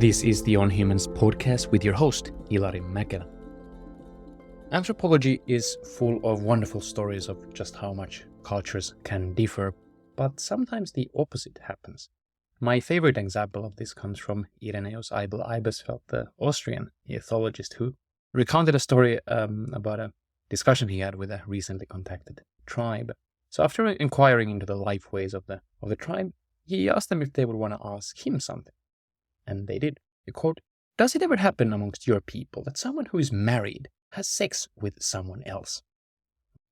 This is the On Humans podcast with your host, Ilari and Anthropology is full of wonderful stories of just how much cultures can differ, but sometimes the opposite happens. My favorite example of this comes from Irenaeus Abel Eibesfeld, the Austrian ethologist who recounted a story about a discussion he had with a recently contacted tribe. So after inquiring into the life ways of the tribe, he asked them if they would want to ask him something. And they did. He quote, "Does it ever happen amongst your people that someone who is married has sex with someone else?"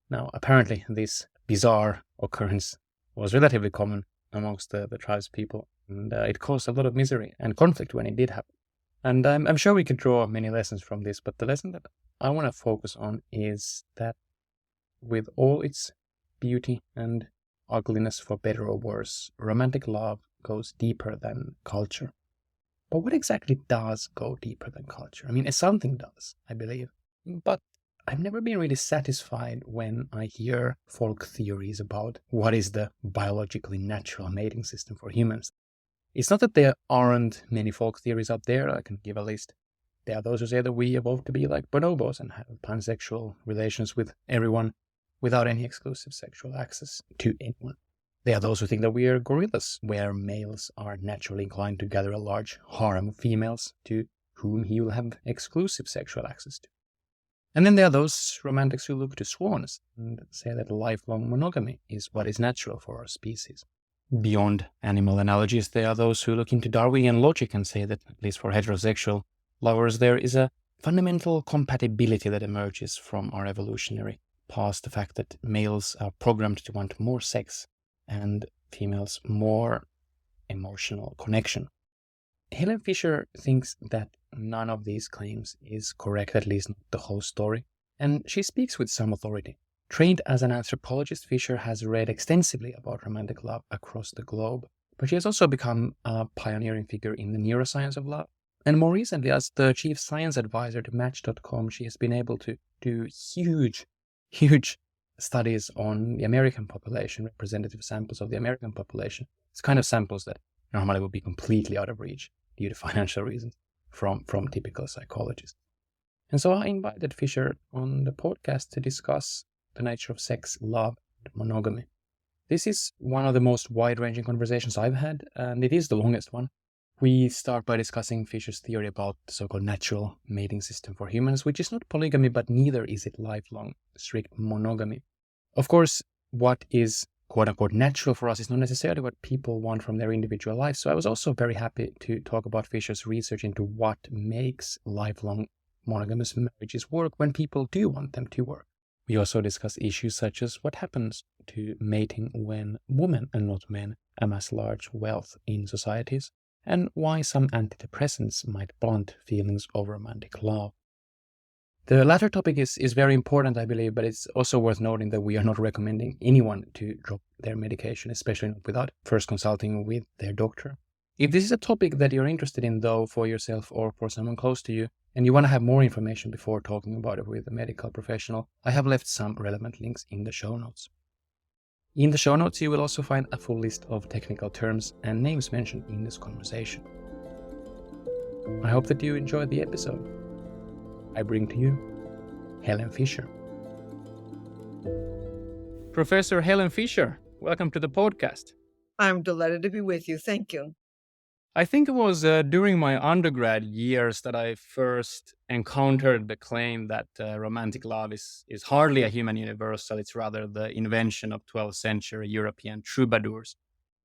Now, apparently, this bizarre occurrence was relatively common amongst the tribe's people, and it caused a lot of misery and conflict when it did happen. And I'm sure we could draw many lessons from this, but the lesson that I want to focus on is that with all its beauty and ugliness, for better or worse, romantic love goes deeper than culture. But what exactly does go deeper than culture? I mean, something does, I believe. But I've never been really satisfied when I hear folk theories about what is the biologically natural mating system for humans. It's not that there aren't many folk theories out there. I can give a list. There are those who say that we evolved to be like bonobos and have pansexual relations with everyone without any exclusive sexual access to anyone. There are those who think that we are gorillas, where males are naturally inclined to gather a large harem of females to whom he will have exclusive sexual access to. And then there are those romantics who look to swans and say that lifelong monogamy is what is natural for our species. Beyond animal analogies, there are those who look into Darwinian logic and say that, at least for heterosexual lovers, there is a fundamental compatibility that emerges from our evolutionary past, the fact that males are programmed to want more sex and females more emotional connection. Helen Fisher thinks that none of these claims is correct, at least not the whole story, and she speaks with some authority. Trained as an anthropologist, Fisher has read extensively about romantic love across the globe, but she has also become a pioneering figure in the neuroscience of love. And more recently, as the chief science advisor to Match.com, she has been able to do huge studies on the American population, representative samples of the American population. It's kind of samples that normally would be completely out of reach due to financial reasons from typical psychologists. And so I invited Fisher on the podcast to discuss the nature of sex, love, and monogamy. This is one of the most wide-ranging conversations I've had, and it is the longest one. We start by discussing Fisher's theory about the so-called natural mating system for humans, which is not polygamy, but neither is it lifelong, strict monogamy. Of course, what is quote-unquote natural for us is not necessarily what people want from their individual lives, so I was also very happy to talk about Fisher's research into what makes lifelong monogamous marriages work when people do want them to work. We also discuss issues such as what happens to mating when women and not men amass large wealth in societies, and why some antidepressants might blunt feelings of romantic love. The latter topic is very important, I believe, but it's also worth noting that we are not recommending anyone to drop their medication, especially not without first consulting with their doctor. If this is a topic that you're interested in, though, for yourself or for someone close to you, and you want to have more information before talking about it with a medical professional, I have left some relevant links in the show notes. In the show notes, you will also find a full list of technical terms and names mentioned in this conversation. I hope that you enjoyed the episode. I bring to you Helen Fisher. Professor Helen Fisher, welcome to the podcast. I'm delighted to be with you. Thank you. I think it was during my undergrad years that I first encountered the claim that romantic love is hardly a human universal. It's rather the invention of 12th century European troubadours.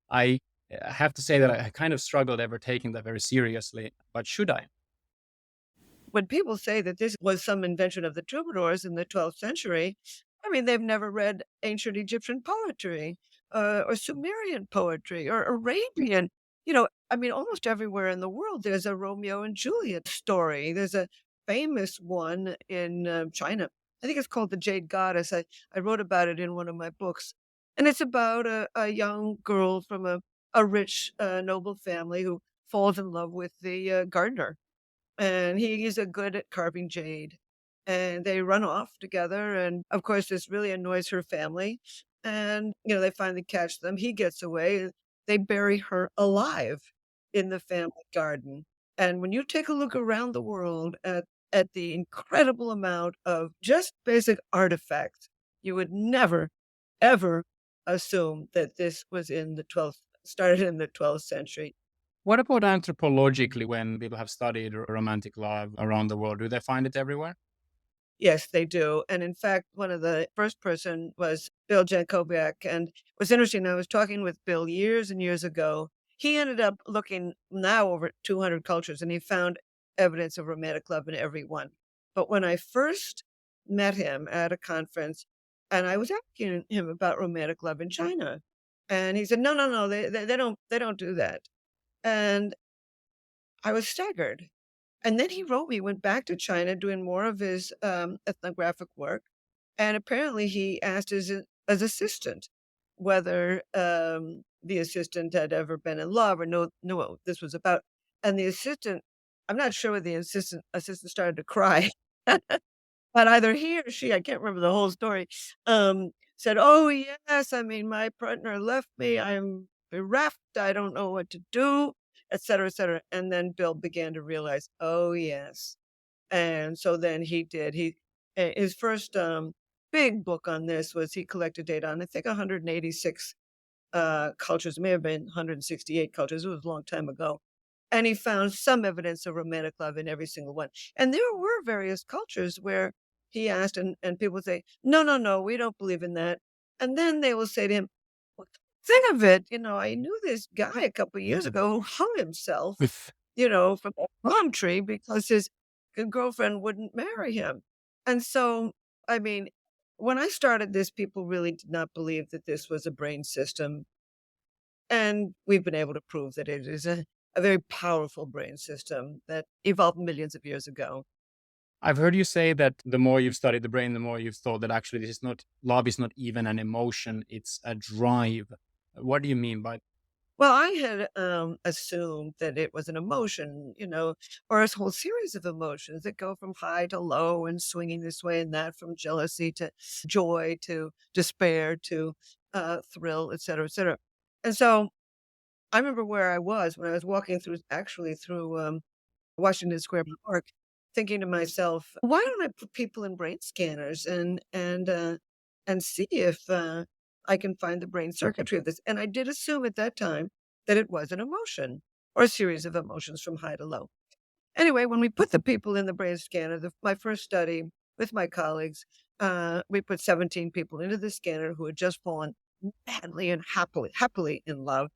I have to say that I kind of struggled ever taking that very seriously, but should I? When people say that this was some invention of the troubadours in the 12th century, I mean, they've never read ancient Egyptian poetry or Sumerian poetry or Arabian. Almost everywhere in the world, there's a Romeo and Juliet story. There's a famous one in China. I think it's called The Jade Goddess. I wrote about it in one of my books. And it's about a young girl from a rich, noble family who falls in love with the gardener. And he's a good at carving jade. And they run off together. And of course, this really annoys her family. And, they finally catch them. He gets away. They bury her alive in the family garden. And when you take a look around the world at the incredible amount of just basic artifacts, you would never, ever assume that this was in the 12th, started in the 12th century. What about anthropologically when people have studied romantic love around the world? Do they find it everywhere? Yes, they do. And in fact, one of the first person was Bill Jankowiak. And it was interesting. I was talking with Bill years and years ago. He ended up looking now over 200 cultures and he found evidence of romantic love in every one. But when I first met him at a conference and I was asking him about romantic love in China, and he said, no, no, no, they don't do that. And I was staggered. And then he wrote me, went back to China doing more of his ethnographic work. And apparently he asked his assistant whether the assistant had ever been in love or knew what this was about. And the assistant, I'm not sure whether the assistant started to cry. But either he or she, I can't remember the whole story, said, "Oh, yes, I mean, my partner left me. I'm bereft. I don't know what to do," et cetera, et cetera. And then Bill began to realize, "Oh, yes." And so then he did. His first big book on this was he collected data on, I think, 186 cultures. It may have been 168 cultures. It was a long time ago. And he found some evidence of romantic love in every single one. And there were various cultures where he asked, and people would say, no, no, no, we don't believe in that. And then they will say to him, well, think of it, I knew this guy a couple of years ago who hung himself, from a palm tree because his girlfriend wouldn't marry him. And so, I mean, when I started this, people really did not believe that this was a brain system. And we've been able to prove that it is a very powerful brain system that evolved millions of years ago. I've heard you say that the more you've studied the brain, the more you've thought that actually this is not love is not even an emotion, it's a drive. What do you mean by Well, I had assumed that it was an emotion, or a whole series of emotions that go from high to low and swinging this way and that, from jealousy to joy to despair to thrill, et cetera, et cetera. And so I remember where I was when I was walking through Washington Square Park, thinking to myself, "Why don't I put people in brain scanners and see if I can find the brain circuitry of this?" And I did assume at that time that it was an emotion or a series of emotions from high to low. Anyway, when we put the people in the brain scanner, my first study with my colleagues, we put 17 people into the scanner who had just fallen madly and happily in love.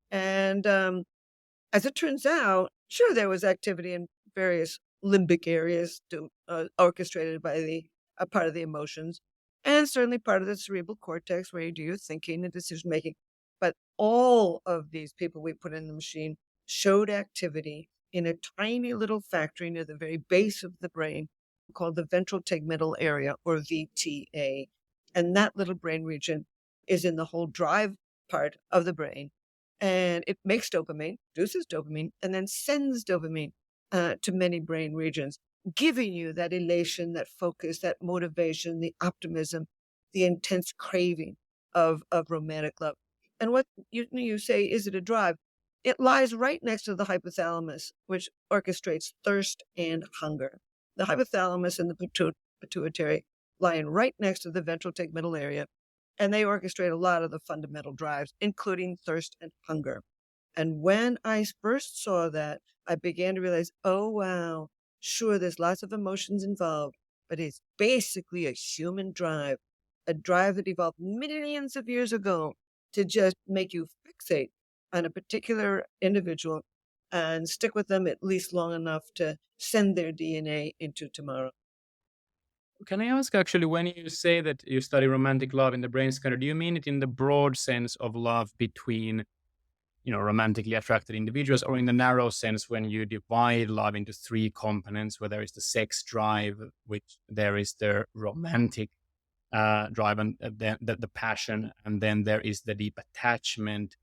And as it turns out, sure, there was activity in various limbic areas orchestrated by the a part of the emotions, and certainly part of the cerebral cortex where you do your thinking and decision making. But all of these people we put in the machine showed activity in a tiny little factory near the very base of the brain called the ventral tegmental area, or VTA. And that little brain region is in the whole drive part of the brain, and it makes dopamine, produces dopamine, and then sends dopamine to many brain regions, giving you that elation, that focus, that motivation, the optimism, the intense craving of romantic love. And what you say, is it a drive? It lies right next to the hypothalamus, which orchestrates thirst and hunger. The hypothalamus and the pituitary lying right next to the ventral tegmental area, and they orchestrate a lot of the fundamental drives, including thirst and hunger. And when I first saw that, I began to realize, oh, wow, sure, there's lots of emotions involved, but it's basically a human drive, a drive that evolved millions of years ago to just make you fixate on a particular individual and stick with them at least long enough to send their DNA into tomorrow. Can I ask actually, when you say that you study romantic love in the brain scanner, do you mean it in the broad sense of love between, romantically attracted individuals, or in the narrow sense when you divide love into three components, where there is the sex drive, which there is the romantic drive and then the passion, and then there is the deep attachment.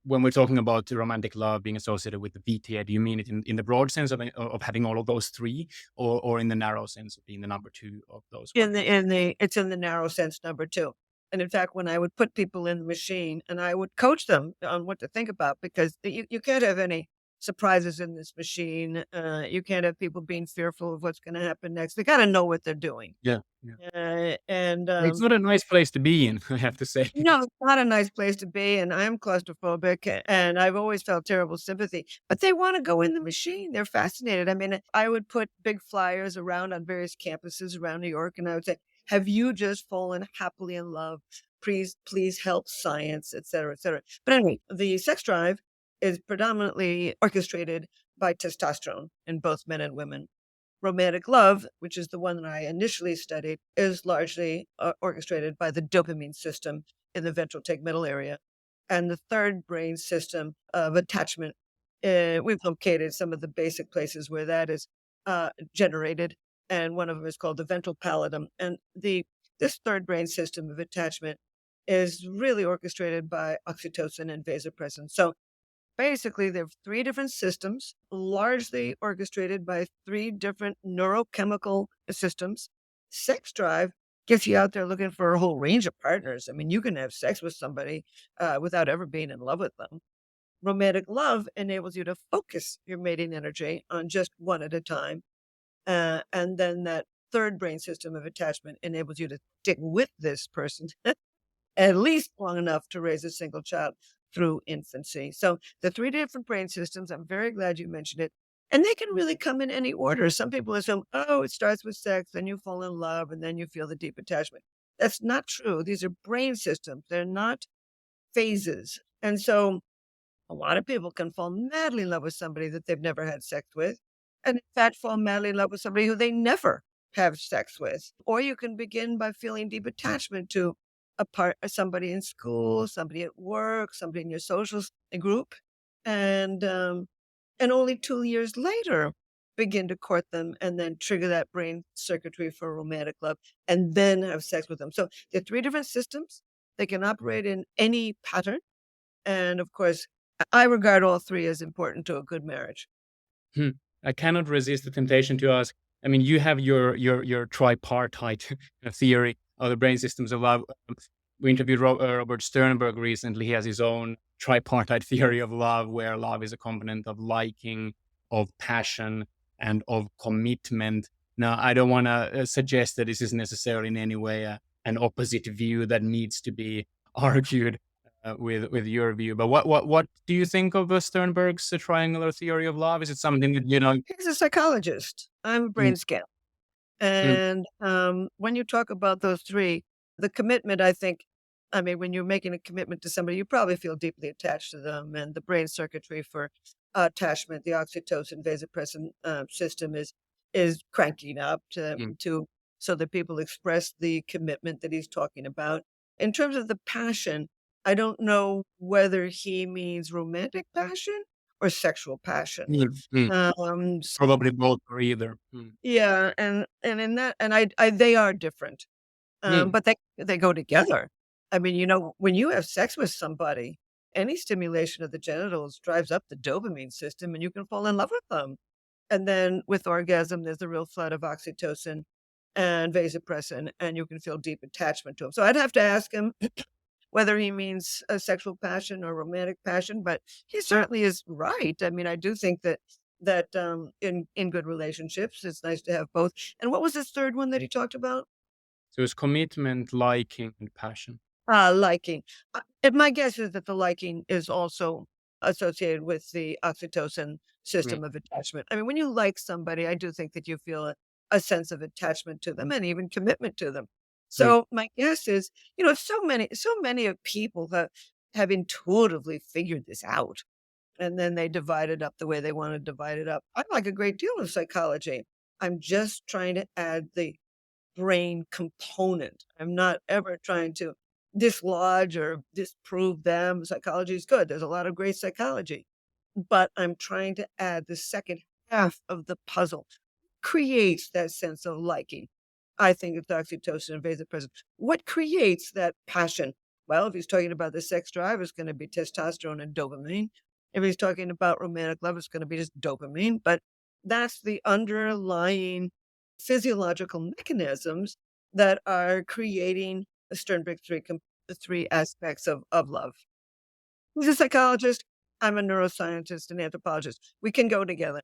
When we're talking about romantic love being associated with the VTA, do you mean it in the broad sense of having all of those three, or in the narrow sense of being the number two of those components? It's in the narrow sense, number 2. And in fact, when I would put people in the machine and I would coach them on what to think about, because you can't have any surprises in this machine. You can't have people being fearful of what's going to happen next. They got to know what they're doing. Yeah. Yeah. And It's not a nice place to be in, I have to say. no, it's not a nice place to be, and I'm claustrophobic, and I've always felt terrible sympathy, but they wanna go in the machine, they're fascinated. I mean, I would put big flyers around on various campuses around New York, and I would say, "Have you just fallen happily in love? Please help science," etcetera, etcetera. But anyway, the sex drive is predominantly orchestrated by testosterone in both men and women. Romantic love, which is the one that I initially studied, is largely orchestrated by the dopamine system in the ventral tegmental area. And the third brain system of attachment, we've located some of the basic places where that is generated. And one of them is called the ventral pallidum. And this third brain system of attachment is really orchestrated by oxytocin and vasopressin. So basically, there are 3 different systems, largely orchestrated by 3 different neurochemical systems. Sex drive gets you out there looking for a whole range of partners. I mean, you can have sex with somebody, without ever being in love with them. Romantic love enables you to focus your mating energy on just one at a time, and then that third brain system of attachment enables you to stick with this person at least long enough to raise a single child through infancy. So the 3 different brain systems, I'm very glad you mentioned it. And they can really come in any order. Some people assume, oh, it starts with sex, then you fall in love, and then you feel the deep attachment. That's not true. These are brain systems. They're not phases. And so a lot of people can fall madly in love with somebody that they've never had sex with, and in fact, fall madly in love with somebody who they never have sex with. Or you can begin by feeling deep attachment to somebody in school, somebody at work, somebody in your social group, and only 2 years later begin to court them and then trigger that brain circuitry for romantic love and then have sex with them. So there are 3 different systems. They can operate in any pattern. And of course, I regard all 3 as important to a good marriage. Hmm. I cannot resist the temptation to ask. I mean, you have your tripartite theory of the brain systems of love. We interviewed Robert Sternberg recently. He has his own tripartite theory of love, where love is a component of liking, of passion, and of commitment. Now, I don't want to suggest that this is necessarily in any way an opposite view that needs to be argued with your view. But what do you think of Sternberg's triangular theory of love? Is it something that He's a psychologist. I'm a Mm, brain scan. mm, And when you talk about those 3, the commitment, I think, I mean, when you're making a commitment to somebody, you probably feel deeply attached to them, and the brain circuitry for attachment, the oxytocin, vasopressin system is cranking up mm, to so that people express the commitment that he's talking about. In terms of the passion, I don't know whether he means romantic passion or sexual passion. mm. Um, Probably both or either. Mm, yeah, and in that and I they are different, mm, but they go together. I mean, when you have sex with somebody, any stimulation of the genitals drives up the dopamine system, and you can fall in love with them. And then with orgasm, there's a real flood of oxytocin and vasopressin, and you can feel deep attachment to them. So I'd have to ask him whether he means a sexual passion or romantic passion, but he certainly is right. I mean, I do think that in good relationships, it's nice to have both. And what was this third one that he talked about? So it's commitment, liking, and passion. Liking. And my guess is that the liking is also associated with the oxytocin Mm, system of attachment. I mean, when you like somebody, I do think that you feel a sense of attachment to them and even commitment to them. mm. So my guess is, if so many of people have intuitively figured this out, and then they divide it up the way they want to divide it up. I like a great deal of psychology. I'm just trying to add the brain component. I'm not ever trying to dislodge or disprove them. Psychology is good. There's a lot of great psychology, but I'm trying to add the second half of the puzzle. Creates that sense of liking. I think it's oxytocin and vasopressin. What creates that passion? Well, if he's talking about the sex drive, it's going to be testosterone and dopamine. If he's talking about romantic love, it's going to be just dopamine. But that's the underlying physiological mechanisms that are creating the Sternberg the 3 aspects of love. He's a psychologist. I'm a neuroscientist and anthropologist. We can go together.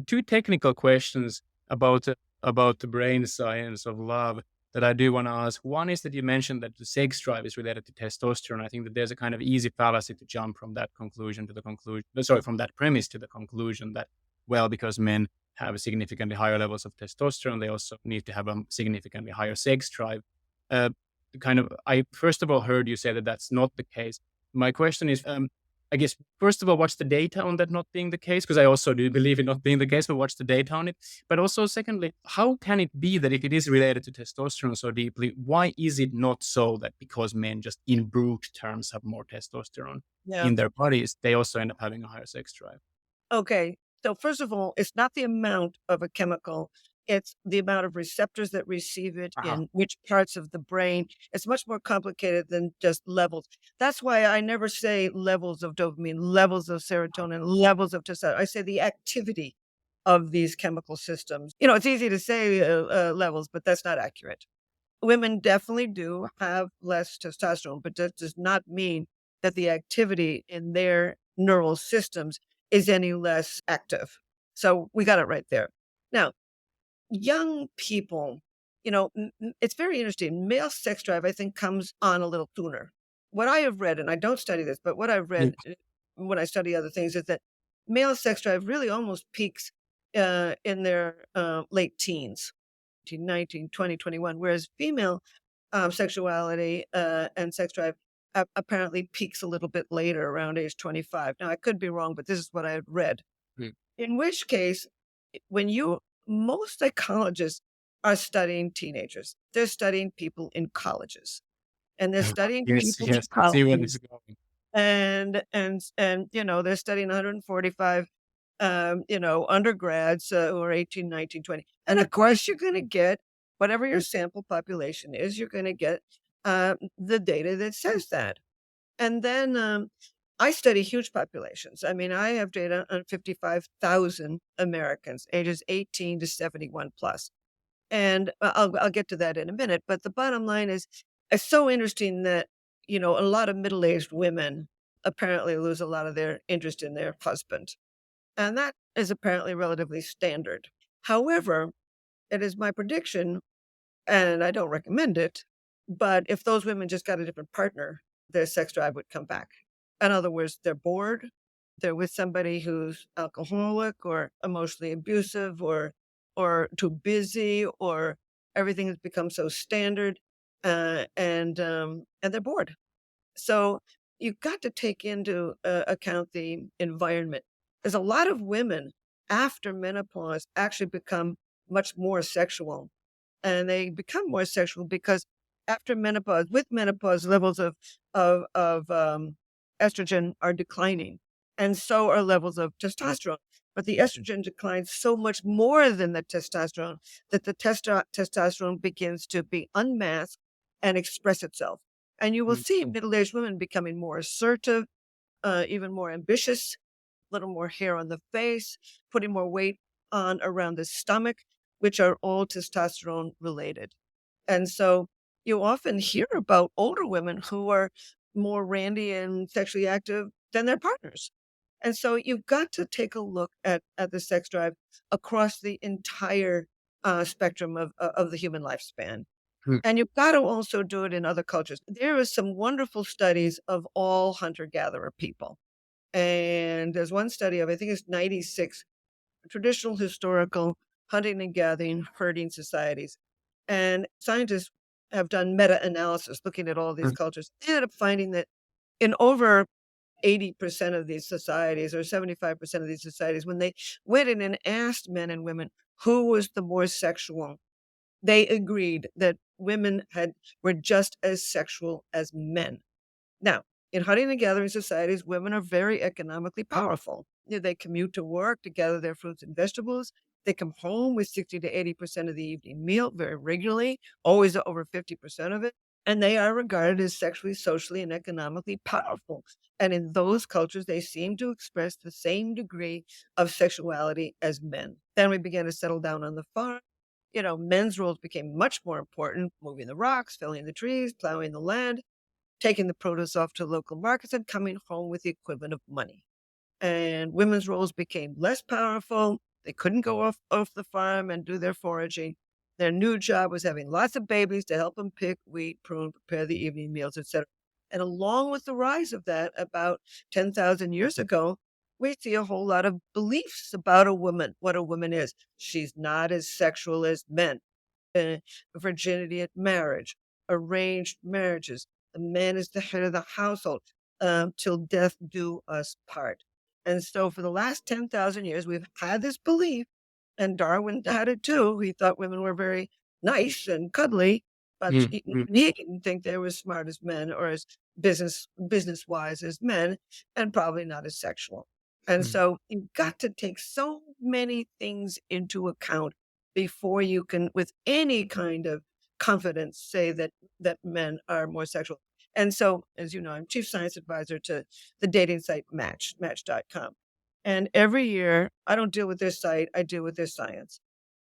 Two technical questions about the brain science of love that I do want to ask. One is that you mentioned that the sex drive is related to testosterone. I think that there's a kind of easy fallacy to jump from that conclusion to the conclusion. Sorry, from that premise to the conclusion that, well, because men have significantly higher levels of testosterone, they also need to have a significantly higher sex drive. Uh, I first of all heard you say that that's not the case. My question is, I guess, first of all, what's the data on that not being the case? Because I also do believe it not being the case, but what's the data on it? But also, secondly, how can it be that if it is related to testosterone so deeply, why is it not so that because men just in brute terms have more testosterone Yeah. in their bodies, they also end up having a higher sex drive? Okay. So first of all, it's not the amount of a chemical, it's the amount of receptors that receive it Uh-huh. in which parts of the brain. It's much more complicated than just levels. That's why I never say levels of dopamine, levels of serotonin, levels of testosterone. I say the activity of these chemical systems. It's easy to say levels, but that's not accurate. Women definitely do have less testosterone, but that does not mean that the activity in their neural systems is any less active. So we got it right there. Now, young people, it's very interesting. Male sex drive, I think, comes on a little sooner. What I have read, and I don't study this, but what I've Mm. read when I study other things is that male sex drive really almost peaks in their late teens, 19, 20, 21, whereas female sexuality and sex drive apparently peaks a little bit later, around age 25. Now, I could be wrong, but this is what I had read. Mm. In which case, when most psychologists are studying teenagers, they're studying people in colleges, and they're studying Yes, people in yes, I see where this colleges, is going. and they're studying 145 undergrads who are 18, 19, 20. And of course, you're going to get whatever your sample population is, you're going to get the data that says that. And then I study huge populations. I mean, I have data on 55,000 Americans, ages 18 to 71 plus. And I'll get to that in a minute. But the bottom line is, it's so interesting that, a lot of middle aged women apparently lose a lot of their interest in their husband. And that is apparently relatively standard. However, it is my prediction, and I don't recommend it, but if those women just got a different partner, their sex drive would come back. In other words, they're bored, they're with somebody who's alcoholic or emotionally abusive or too busy, or everything has become so standard, and they're bored. So you've got to take into account the environment. There's a lot of women after menopause actually become much more sexual, and they become more sexual because after menopause, with menopause, levels of estrogen are declining, and so are levels of testosterone. But the estrogen declines so much more than the testosterone that the testosterone begins to be unmasked and express itself. And you will Mm. see middle-aged women becoming more assertive, even more ambitious, a little more hair on the face, putting more weight on around the stomach, which are all testosterone related. And so you often hear about older women who are more randy and sexually active than their partners. And so you've got to take a look at the sex drive across the entire spectrum of the human lifespan. Mm. And you've got to also do it in other cultures. There are some wonderful studies of all hunter-gatherer people. And there's one study of, I think it's 96 traditional historical hunting and gathering herding societies. And scientists have done meta-analysis looking at all these Mm. cultures. They ended up finding that in over 80% of these societies or 75% of these societies, when they went in and asked men and women who was the more sexual, they agreed that women were just as sexual as men. Now, in hunting and gathering societies, women are very economically powerful. They commute to work to gather their fruits and vegetables. They come home with 60 to 80% of the evening meal very regularly, always over 50% of it. And they are regarded as sexually, socially, and economically powerful. And in those cultures, they seem to express the same degree of sexuality as men. Then we began to settle down on the farm. Men's roles became much more important, moving the rocks, felling the trees, plowing the land. taking the produce off to local markets and coming home with the equivalent of money. And women's roles became less powerful. They couldn't go off the farm and do their foraging. Their new job was having lots of babies to help them pick, weed, prune, prepare the evening meals, etc. And along with the rise of that, about 10,000 years ago, we see a whole lot of beliefs about a woman, what a woman is. She's not as sexual as men. uh, Virginity at marriage, arranged marriages. The man is the head of the household, till death do us part. And so for the last 10,000 years, we've had this belief, and Darwin had it too. He thought women were very nice and cuddly, but Mm, mm, he didn't think they were as smart as men or as business wise as men, and probably not as sexual. And mm, so you've got to take so many things into account before you can, with any kind of confidence, say that men are more sexual. And so, as you know, I'm chief science advisor to the dating site Match.com. And every year, I don't deal with their site, I deal with their science.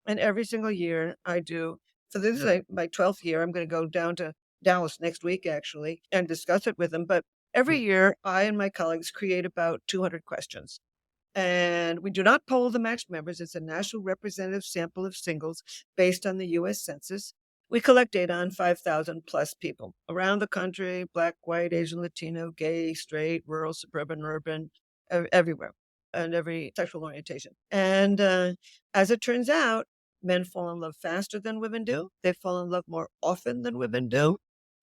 And every single year, I do. So this is like my 12th year. I'm going to go down to Dallas next week, actually, and discuss it with them. But every mm. year, I and my colleagues create about 200 questions. And we do not poll the matched members. It's a national representative sample of singles based on the US Census. We collect data on 5,000 plus people around the country: Black, white, Asian, Latino, gay, straight, rural, suburban, urban, everywhere, and every sexual orientation. And as it turns out, men fall in love faster than women do. They fall in love more often than women do.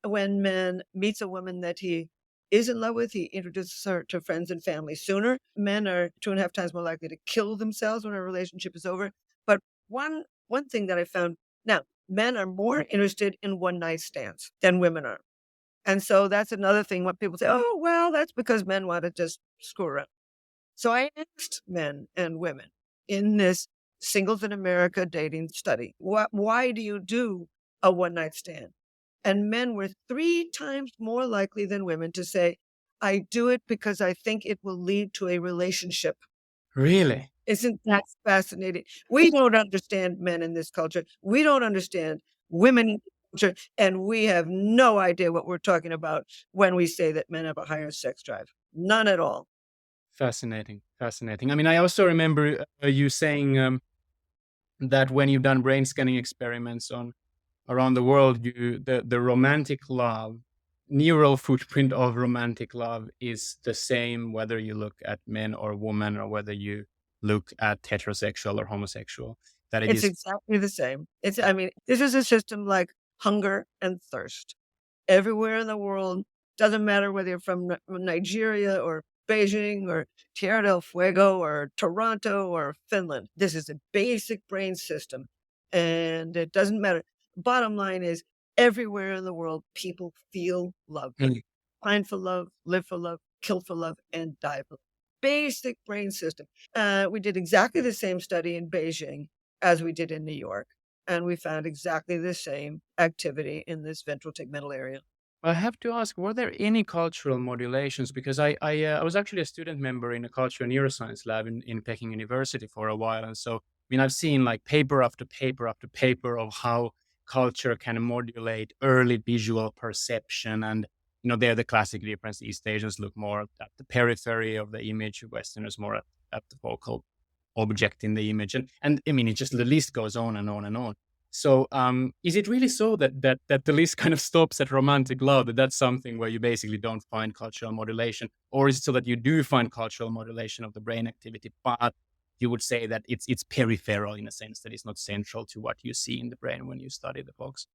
When men meets a woman that he is in love with, he introduces her to friends and family sooner. Men are 2.5 times more likely to kill themselves when a relationship is over. But one thing that I found, now, men are more interested in one night stands than women are. And so that's another thing when people say, oh, well, that's because men want to just screw around. So I asked men and women in this Singles in America dating study, why do you do a one night stand? And men were 3 times more likely than women to say, I do it because I think it will lead to a relationship. Really? Isn't that fascinating? We don't understand men in this culture. We don't understand women in this culture. And we have no idea what we're talking about when we say that men have a higher sex drive. None at all. Fascinating. Fascinating. I mean, I also remember you saying that when you've done brain scanning experiments on around the world, the romantic love, neural footprint of romantic love is the same whether you look at men or women or whether you look at heterosexual or homosexual. That it It's is. exactly the same. I mean, this is a system like hunger and thirst. Everywhere in the world, doesn't matter whether you're from Nigeria or Beijing or Tierra del Fuego or Toronto or Finland. This is a basic brain system, and it doesn't matter. Bottom line is, everywhere in the world, people feel love. Mm. Find for love, live for love, kill for love, and die for love. Basic brain system. We did exactly the same study in Beijing as we did in New York, and we found exactly the same activity in this ventral tegmental area. I have to ask, were there any cultural modulations? Because I was actually a student member in a cultural neuroscience lab in Peking University for a while. And so, I mean, I've seen like paper after paper after paper of how culture can modulate early visual perception. And, they're the classic difference. East Asians look more at the periphery of the image, Westerners more at the focal object in the image. And I mean, it just, the list goes on and on and on. So, is it really so that the list kind of stops at romantic love? That's something where you basically don't find cultural modulation, or is it so that you do find cultural modulation of the brain activity, but you would say that it's peripheral in a sense that it's not central to what you see in the brain when you study the box?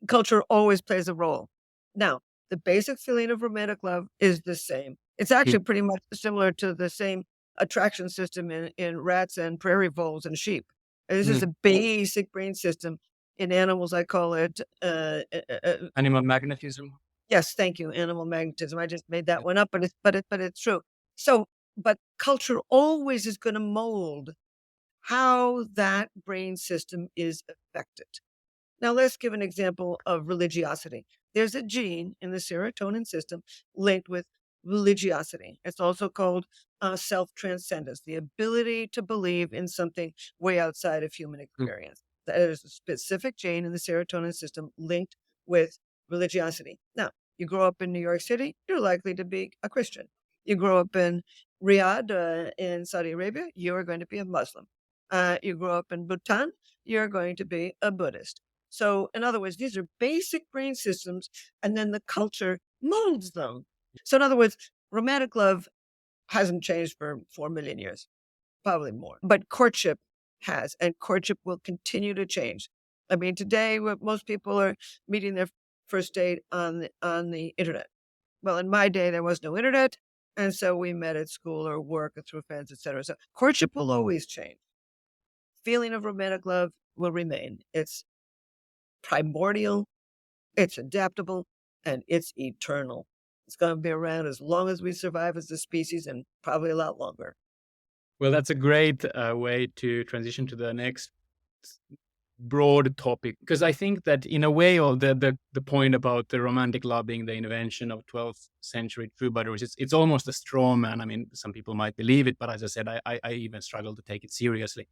Culture always plays a role. Now, the basic feeling of romantic love is the same. It's Mm, actually pretty much similar to the same attraction system in rats and prairie voles and sheep. This is mm. a basic brain system. In animals, I call it, Animal magnetism. yes, thank you, animal magnetism. I just made that one up, but it's true. So, but culture always is gonna mold how that brain system is affected. Now, let's give an example of religiosity. There's a gene in the serotonin system linked with religiosity. It's also called self transcendence, the ability to believe in something way outside of human Mm, experience. There's a specific gene in the serotonin system linked with religiosity. Now, You grow up in New York City, you're likely to be a Christian. You grow up in Riyadh, in Saudi Arabia, you're going to be a Muslim. You grow up in Bhutan, you're going to be a Buddhist. So, in other words, these are basic brain systems, and then the culture molds them. So, in other words, romantic love hasn't changed for 4 million years, probably more. But courtship has, and courtship will continue to change. I mean, today, most people are meeting their first date on the internet. Well, in my day, there was no internet, and so we met at school or work or through friends, etc. So courtship will always change. Feeling of romantic love will remain. It's primordial, it's adaptable, and it's eternal. It's going to be around as long as we survive as a species, and probably a lot longer. Well, that's a great way to transition to the next broad topic, because I think that in a way, or the point about the romantic love being the invention of 12th century troubadours, it's almost a straw man. I mean, some people might believe it, but as I said, I even struggle to take it seriously.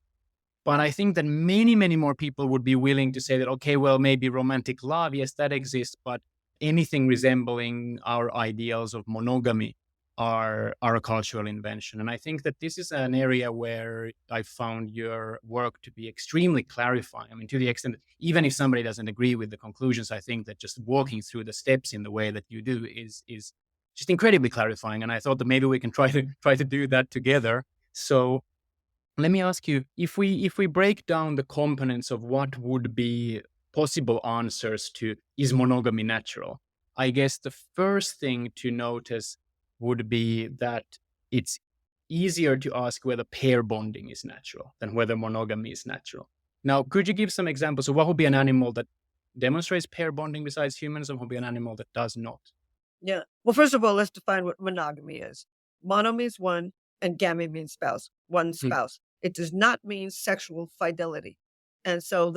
But I think that many more people would be willing to say that, okay, well, maybe romantic love, yes, that exists, but anything resembling our ideals of monogamy are a cultural invention. And I think that this is an area where I found your work to be extremely clarifying. I mean, to the extent that even if somebody doesn't agree with the conclusions, I think that just walking through the steps in the way that you do is just incredibly clarifying. And I thought that maybe we can try to do that together. So let me ask you, if we break down the components of what would be possible answers to is monogamy natural, I guess the first thing to notice would be that it's easier to ask whether pair bonding is natural than whether monogamy is natural. Now, could you give some examples of what would be an animal that demonstrates pair bonding besides humans, and what would be an animal that does not? Yeah. Well, first of all, let's define what monogamy is. Mono means one, and gamy means spouse, one Hmm. spouse. It does not mean sexual fidelity. And so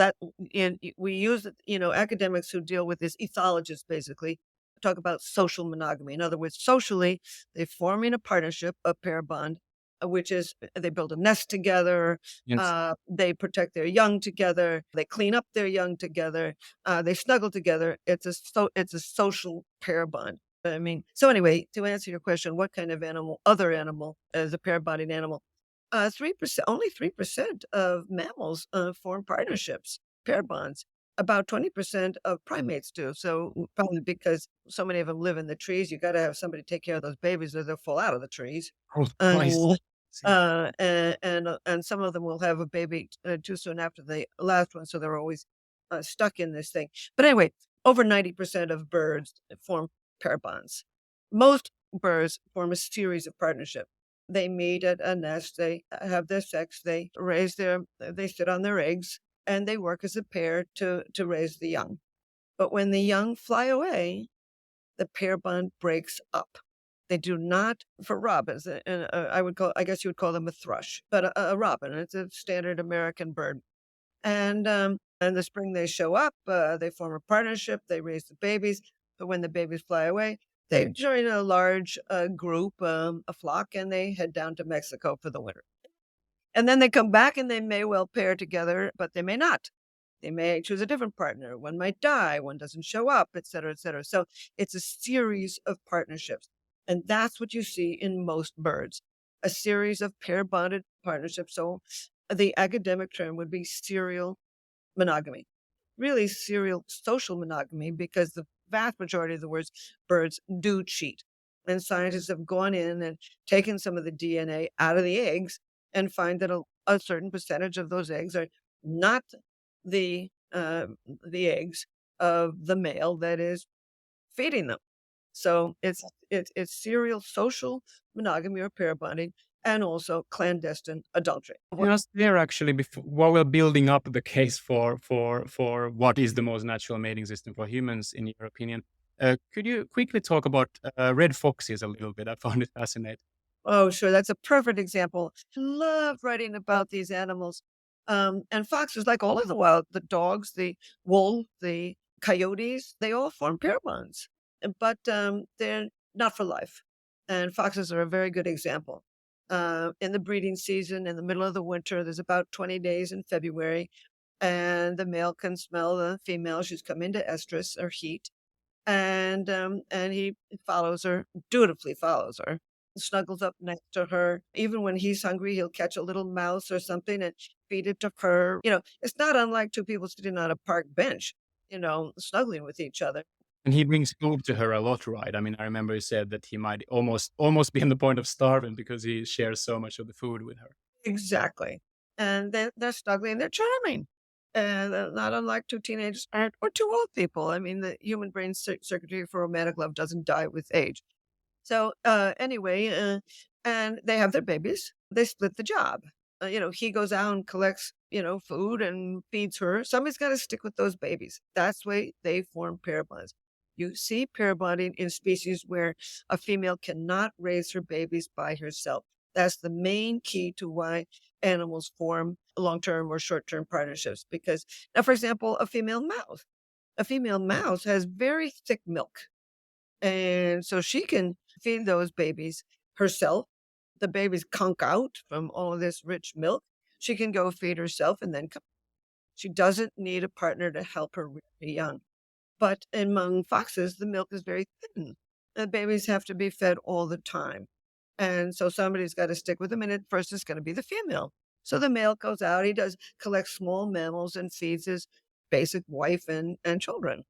we use, academics who deal with this, ethologists basically, talk about social monogamy. In other words, socially, they're forming a partnership, a pair bond, which is they build a nest together, Yes. they protect their young together, they clean up their young together, they snuggle together. It's a social pair bond. I mean, so anyway, to answer your question, what kind of other animal is a pair bonding animal? 3%, only 3% of mammals form partnerships, pair bonds. About 20% of primates do. So probably because so many of them live in the trees, you got to have somebody take care of those babies or they'll fall out of the trees. Oh, nice. Uh, See. and some of them will have a baby too soon after the last one, so they're always stuck in this thing. But anyway, over 90% of birds form pair bonds. Most birds form a series of partnership. They meet at a nest, they have their sex, they sit on their eggs, and they work as a pair to raise the young. But when the young fly away, the pair bond breaks up. They do not, for robins, I guess you would call them a thrush, but a robin, it's a standard American bird. And in the spring, they show up, they form a partnership, they raise the babies. But when the babies fly away, they join a large group, a flock, and they head down to Mexico for the winter. And then they come back and they may well pair together, but they may not. They may choose a different partner. One might die, one doesn't show up, et cetera, et cetera. So it's a series of partnerships. And that's what you see in most birds, a series of pair bonded partnerships. So the academic term would be serial monogamy, really serial social monogamy, because the vast majority of the birds do cheat. And scientists have gone in and taken some of the DNA out of the eggs and find that a certain percentage of those eggs are not the eggs of the male that is feeding them. So it's serial social monogamy or pair bonding, and also clandestine adultery. Just there, actually, before while we're building up the case for what is the most natural mating system for humans, in your opinion, could you quickly talk about red foxes a little bit? I found it fascinating. Oh, sure. That's a perfect example. I love writing about these animals. And foxes, like all of the wild, the dogs, the wolf, the coyotes, they all form pair bonds, but they're not for life. And foxes are a very good example. In the breeding season, in the middle of the winter, there's about 20 days in February, and the male can smell the female. She's come into estrus or heat. And he follows her, dutifully follows her, snuggles up next to her. Even when he's hungry, he'll catch a little mouse or something and feed it to her. It's not unlike two people sitting on a park bench, snuggling with each other. And he brings food to her a lot, right? I mean, I remember he said that he might almost be on the point of starving because he shares so much of the food with her. Exactly. And they're snuggling, they're charming. And not unlike two teenagers or two old people. I mean, the human brain circuitry for romantic love doesn't die with age. So anyway, and they have their babies. They split the job. He goes out and collects, food and feeds her. Somebody's got to stick with those babies. That's why they form pair bonds. You see pair bonding in species where a female cannot raise her babies by herself. That's the main key to why animals form long-term or short-term partnerships. Because now, for example, a female mouse has very thick milk, and so she can feed those babies herself. The babies conk out from all of this rich milk. She can go feed herself and then come. She doesn't need a partner to help her rear the young. But among foxes, the milk is very thin. The babies have to be fed all the time. And so somebody's got to stick with them. And at first, it's going to be the female. So the male goes out, he does collect small mammals and feeds his basic wife and children.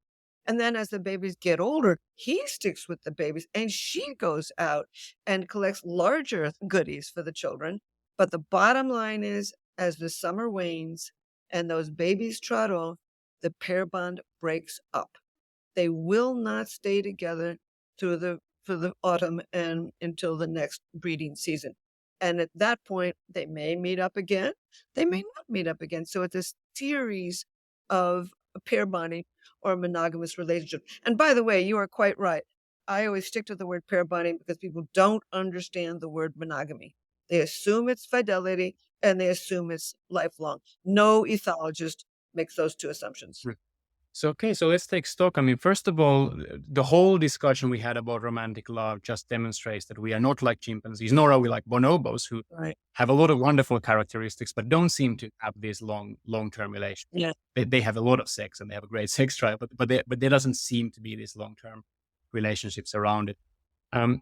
And then as the babies get older, he sticks with the babies and she goes out and collects larger goodies for the children. But the bottom line is, as the summer wanes and those babies trot off, the pair bond breaks up. They will not stay together through the autumn and until the next breeding season. And at that point, they may meet up again. They may not meet up again. So it's a series of pair bonding or monogamous relationship. And by the way, you are quite right. I always stick to the word pair bonding because people don't understand the word monogamy. They assume it's fidelity and they assume it's lifelong. No ethologist makes those two assumptions. So let's take stock. I mean, first of all, the whole discussion we had about romantic love just demonstrates that we are not like chimpanzees, nor are we like bonobos, who Right. have a lot of wonderful characteristics, but don't seem to have these long-term relations. Yeah. They have a lot of sex and they have a great sex drive, but there doesn't seem to be these long-term relationships around it. On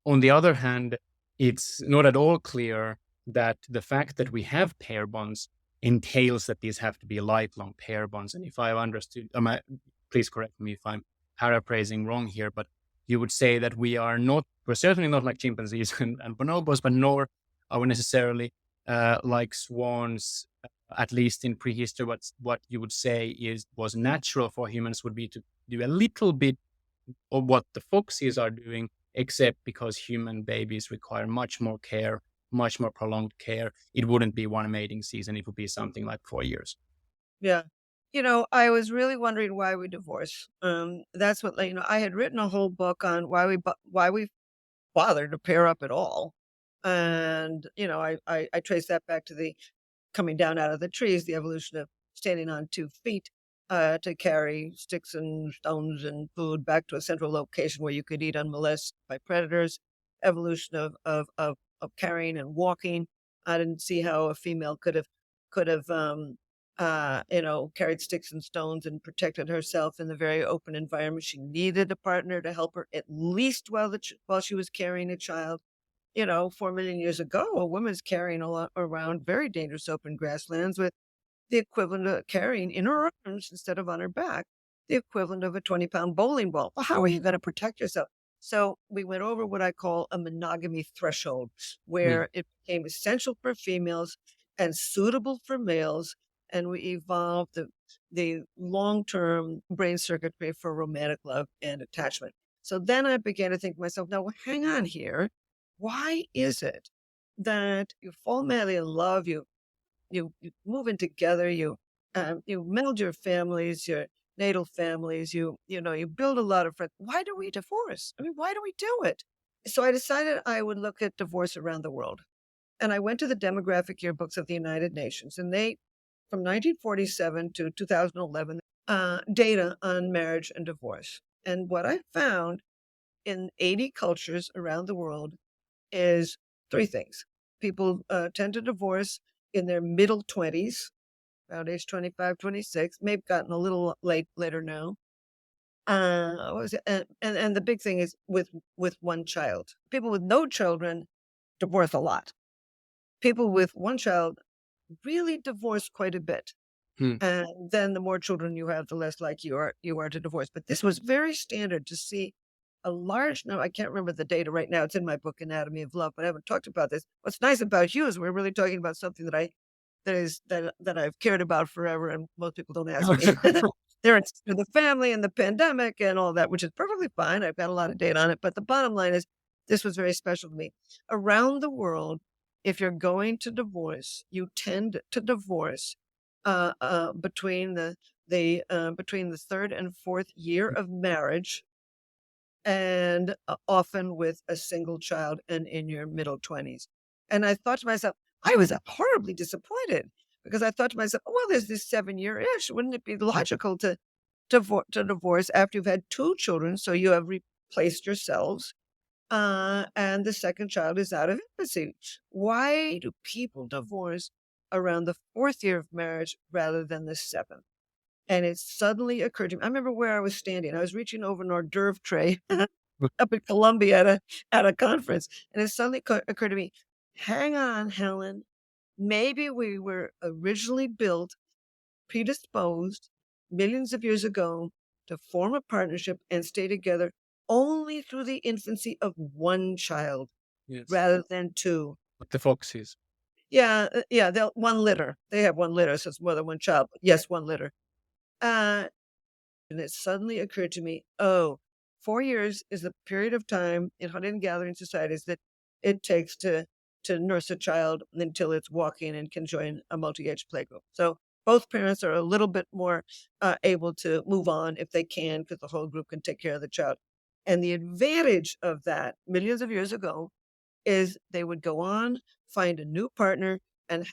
the other hand, it's not at all clear that the fact that we have pair bonds entails that these have to be lifelong pair bonds. And if I've understood, please correct me if I'm paraphrasing wrong here, but you would say that we're certainly not like chimpanzees and bonobos, but nor are we necessarily like swans, at least in prehistory. What you would say was natural for humans would be to do a little bit of what the foxes are doing, except because human babies require much more care, much more prolonged care. It wouldn't be one mating season. It would be something like 4 years. Yeah. I was really wondering why we divorce. That's what, I had written a whole book on why we bother to pair up at all. And, I trace that back to the coming down out of the trees, the evolution of standing on 2 feet to carry sticks and stones and food back to a central location where you could eat unmolested by predators. Evolution of carrying and walking. I didn't see how a female could have carried sticks and stones and protected herself in the very open environment. She needed a partner to help her at least while she was carrying a child. 4 million years ago, a woman's carrying around very dangerous open grasslands with the equivalent of carrying in her arms instead of on her back, the equivalent of a 20-pound bowling ball. Well, how are you going to protect yourself? So we went over what I call a monogamy threshold, where it became essential for females and suitable for males. And we evolved the long-term brain circuitry for romantic love and attachment. So then I began to think to myself, now, hang on here. Why is it that you fall madly in love, you move in together, you meld your families, your natal families, you build a lot of friends. Why do we divorce? I mean, why do we do it? So I decided I would look at divorce around the world. And I went to the demographic yearbooks of the United Nations, and they, from 1947 to 2011, data on marriage and divorce. And what I found in 80 cultures around the world is three things. People tend to divorce in their middle 20s, about age 25, 26, maybe gotten a little later now. What was it? And the big thing is with one child. People with no children divorce a lot. People with one child really divorce quite a bit. Hmm. And then the more children you have, the less like you are to divorce. But this was very standard to see a large number. I can't remember the data right now. It's in my book, Anatomy of Love, but I haven't talked about this. What's nice about you is we're really talking about something that I've cared about forever, and most people don't ask me. They're interested in the family and the pandemic and all that, which is perfectly fine. I've got a lot of data on it. But the bottom line is this was very special to me. Around the world, if you're going to divorce, you tend to divorce between between the third and fourth year of marriage, and often with a single child and in your middle 20s. And I thought to myself, I was horribly disappointed because I thought to myself, well, there's this 7 year ish. Wouldn't it be logical to divorce after you've had two children? So you have replaced yourselves. And the second child is out of infancy. Why do people divorce around the fourth year of marriage rather than the seventh? And it suddenly occurred to me. I remember where I was standing. I was reaching over an hors d'oeuvre tray up in Columbia at a conference, and it suddenly occurred to me, hang on, Helen. Maybe we were originally built, predisposed millions of years ago to form a partnership and stay together only through the infancy of one child Yes. rather than two. Like the foxes. Yeah, yeah, they'll one litter. They have one litter, so it's more than one child. But yes, one litter. Uh, and it suddenly occurred to me, oh, 4 years is the period of time in hunting and gathering societies that it takes to nurse a child until it's walking and can join a multi-age playgroup. So both parents are a little bit more able to move on if they can, because the whole group can take care of the child. And the advantage of that millions of years ago is they would go on, find a new partner, and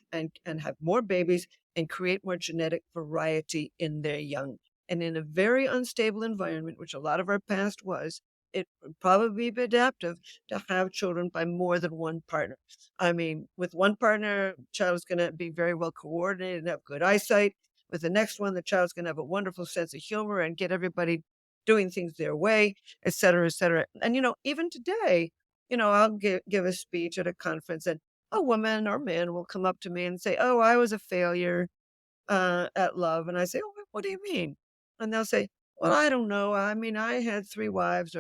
have more babies and create more genetic variety in their young. And in a very unstable environment, which a lot of our past was, it would probably be adaptive to have children by more than one partner. I mean, with one partner, the child is going to be very well coordinated and have good eyesight. With the next one, the child's going to have a wonderful sense of humor and get everybody doing things their way, et cetera, et cetera. And, even today, I'll give a speech at a conference, and a woman or man will come up to me and say, oh, I was a failure at love. And I say, oh, what do you mean? And they'll say, well, I don't know. I mean, I had three wives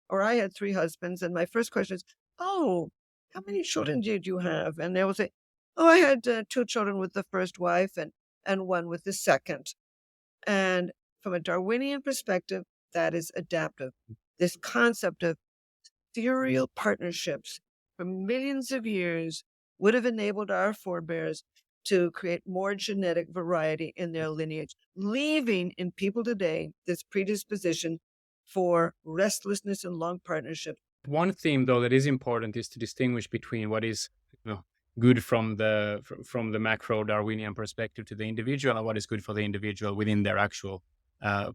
or I had three husbands. And my first question is, oh, how many children did you have? And they will say, oh, I had two children with the first wife and one with the second. And from a Darwinian perspective, that is adaptive. This concept of serial partnerships for millions of years would have enabled our forebears to create more genetic variety in their lineage, leaving in people today this predisposition for restlessness and long partnerships. One theme, though, that is important is to distinguish between what is good from the macro Darwinian perspective to the individual, and what is good for the individual within their actual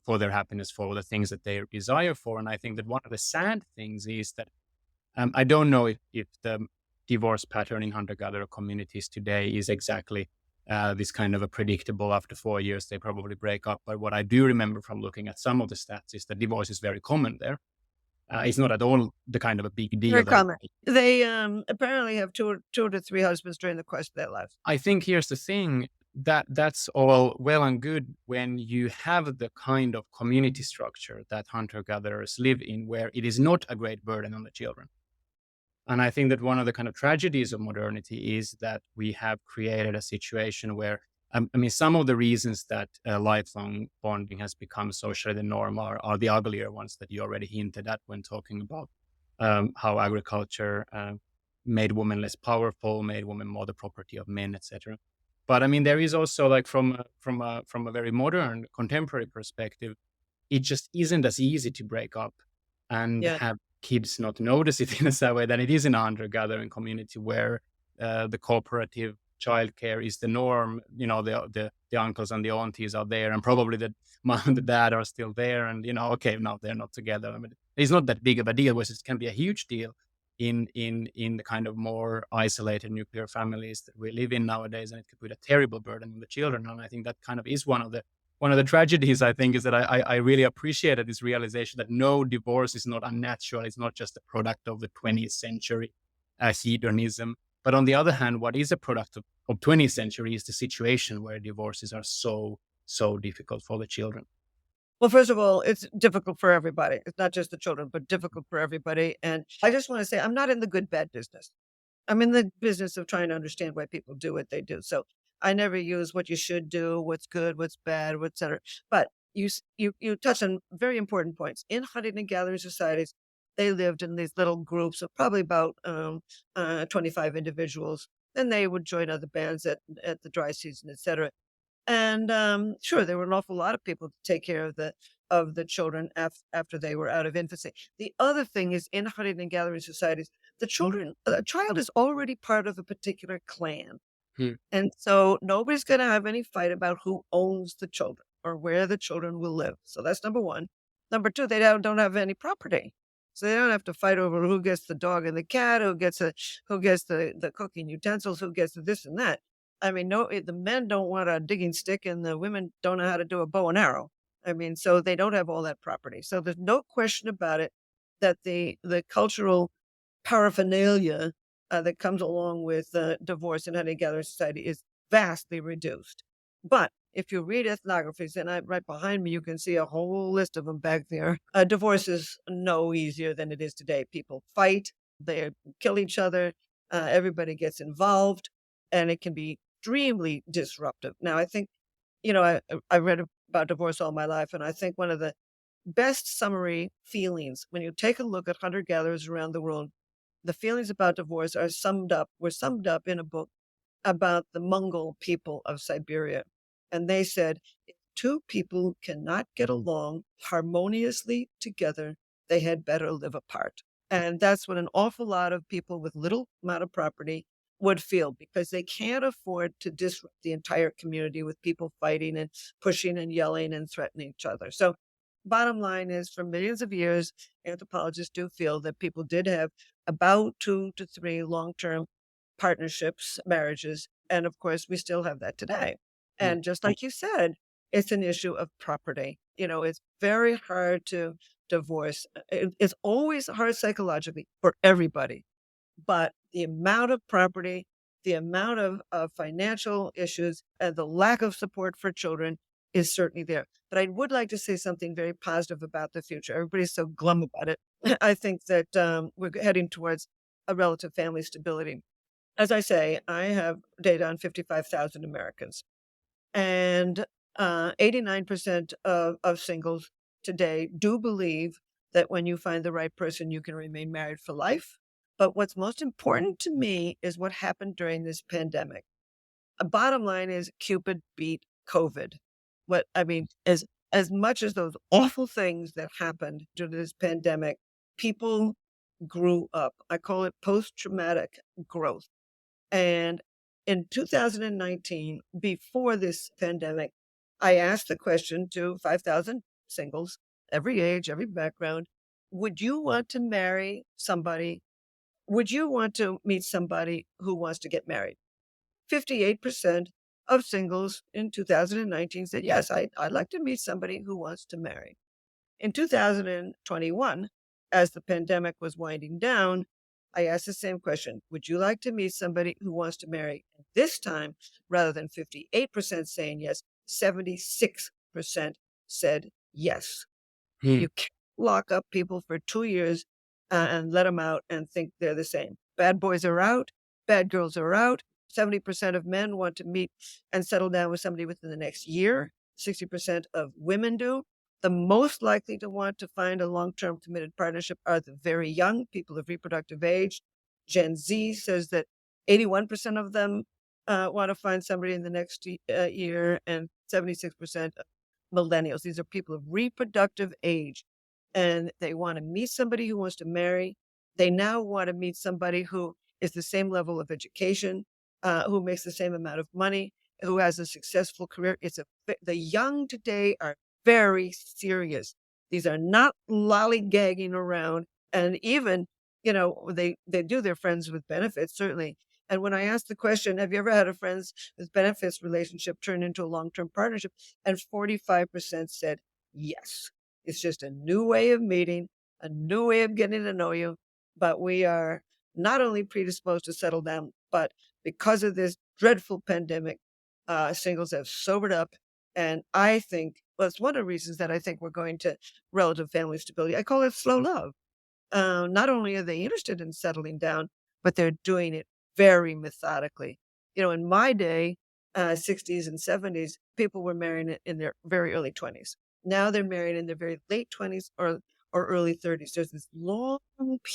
for their happiness, for the things that they desire for. And I think that one of the sad things is that I don't know if the divorce pattern in hunter-gatherer communities today is exactly this kind of a predictable, after 4 years they probably break up. But what I do remember from looking at some of the stats is that divorce is very common there. It's not at all the kind of a big deal. Very common. They apparently have two to three husbands during the course of their lives. I think here's the thing, that's all well and good when you have the kind of community structure that hunter-gatherers live in, where it is not a great burden on the children. And I think that one of the kind of tragedies of modernity is that we have created a situation where, some of the reasons that lifelong bonding has become socially the norm are the uglier ones that you already hinted at when talking about how agriculture made women less powerful, made women more the property of men, etc. But there is also, like, from a very modern contemporary perspective, it just isn't as easy to break up and have kids not notice it in a sad way than it is in a hunter-gathering community where the cooperative childcare is the norm. The uncles and the aunties are there, and probably the mom and the dad are still there. And okay, now they're not together. It's not that big of a deal, whereas it can be a huge deal in the kind of more isolated nuclear families that we live in nowadays, and it could put a terrible burden on the children. And I think that kind of is one of one of the tragedies, I think, is that I really appreciated this realization that no, divorce is not unnatural. It's not just a product of the 20th century hedonism. But on the other hand, what is a product of 20th century is the situation where divorces are so difficult for the children. Well, first of all, it's difficult for everybody. It's not just the children, but difficult for everybody. And I just want to say, I'm not in the good bad business. I'm in the business of trying to understand why people do what they do. So I never use what you should do, what's good, what's bad, et cetera. But you touch on very important points. In hunting and gathering societies, they lived in these little groups of probably about 25 individuals. Then they would join other bands at the dry season, et cetera. And sure, there were an awful lot of people to take care of the children after they were out of infancy. The other thing is in hunting and gathering societies, a child is already part of a particular clan. Hmm. And so nobody's going to have any fight about who owns the children or where the children will live. So that's number one. Number two, they don't have any property. So they don't have to fight over who gets the dog and the cat, who gets the cooking utensils, who gets the this and that. I mean, no, the men don't want a digging stick and the women don't know how to do a bow and arrow. I mean, so they don't have all that property. So there's no question about it that the cultural paraphernalia that comes along with divorce and hunting gathering society is vastly reduced. But if you read ethnographies, and right behind me, you can see a whole list of them back there. Divorce is no easier than it is today. People fight, they kill each other, everybody gets involved, and it can be extremely disruptive. Now, I think, I read about divorce all my life, and I think one of the best summary feelings when you take a look at hunter gatherers around the world, the feelings about divorce were summed up in a book about the Mongol people of Siberia. And they said, if two people cannot get along harmoniously together, they had better live apart. And that's what an awful lot of people with little amount of property would feel because they can't afford to disrupt the entire community with people fighting and pushing and yelling and threatening each other. So bottom line is for millions of years, anthropologists do feel that people did have about 2 to 3 long-term partnerships, marriages. And of course, we still have that today. Hmm. And just like you said, it's an issue of property. It's very hard to divorce. It's always hard psychologically for everybody. But the amount of property, the amount of financial issues, and the lack of support for children is certainly there. But I would like to say something very positive about the future. Everybody's so glum about it. I think that we're heading towards a relative family stability. As I say, I have data on 55,000 Americans, and 89% of singles today do believe that when you find the right person, you can remain married for life. But what's most important to me is what happened during this pandemic. A bottom line is Cupid beat COVID. What I mean is, as much as those awful things that happened during this pandemic, people grew up. I call it post-traumatic growth. And in 2019, before this pandemic, I asked the question to 5,000 singles, every age, every background, would you want to marry somebody? Would you want to meet somebody who wants to get married? 58% of singles in 2019 said, yes, I'd like to meet somebody who wants to marry. In 2021, as the pandemic was winding down, I asked the same question. Would you like to meet somebody who wants to marry? And this time, rather than 58% saying yes, 76% said yes. Hmm. You can't lock up people for 2 years and let them out and think they're the same. Bad boys are out. Bad girls are out. 70% of men want to meet and settle down with somebody within the next year. 60% of women do. The most likely to want to find a long-term committed partnership are the very young, people of reproductive age. Gen Z says that 81% of them want to find somebody in the next year, and 76% millennials. These are people of reproductive age, and they want to meet somebody who wants to marry. They now want to meet somebody who is the same level of education, who makes the same amount of money, who has a successful career. The young today are very serious. These are not lollygagging around, and even they do their friends with benefits certainly. And when I asked the question, have you ever had a friends with benefits relationship turn into a long-term partnership? And 45% said yes. It's just a new way of meeting, a new way of getting to know you. But we are not only predisposed to settle down, but because of this dreadful pandemic, singles have sobered up. And I think, well, it's one of the reasons that I think we're going to relative family stability. I call it slow love. Not only are they interested in settling down, but they're doing it very methodically. In my day, 60s and 70s, people were marrying in their very early 20s. Now they're married in their very late 20s or early 30s. There's this long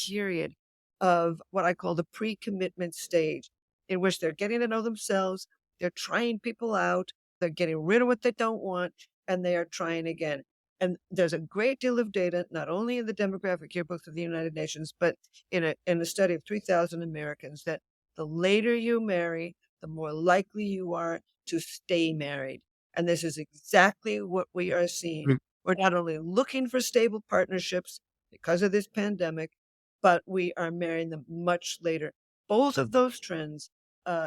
period of what I call the pre-commitment stage in which they're getting to know themselves, they're trying people out, they're getting rid of what they don't want, and they are trying again. And there's a great deal of data, not only in the demographic yearbooks of the United Nations, but in a study of 3,000 Americans, that the later you marry, the more likely you are to stay married. And this is exactly what we are seeing. Mm. We're not only looking for stable partnerships because of this pandemic, but we are marrying them much later. Both of those trends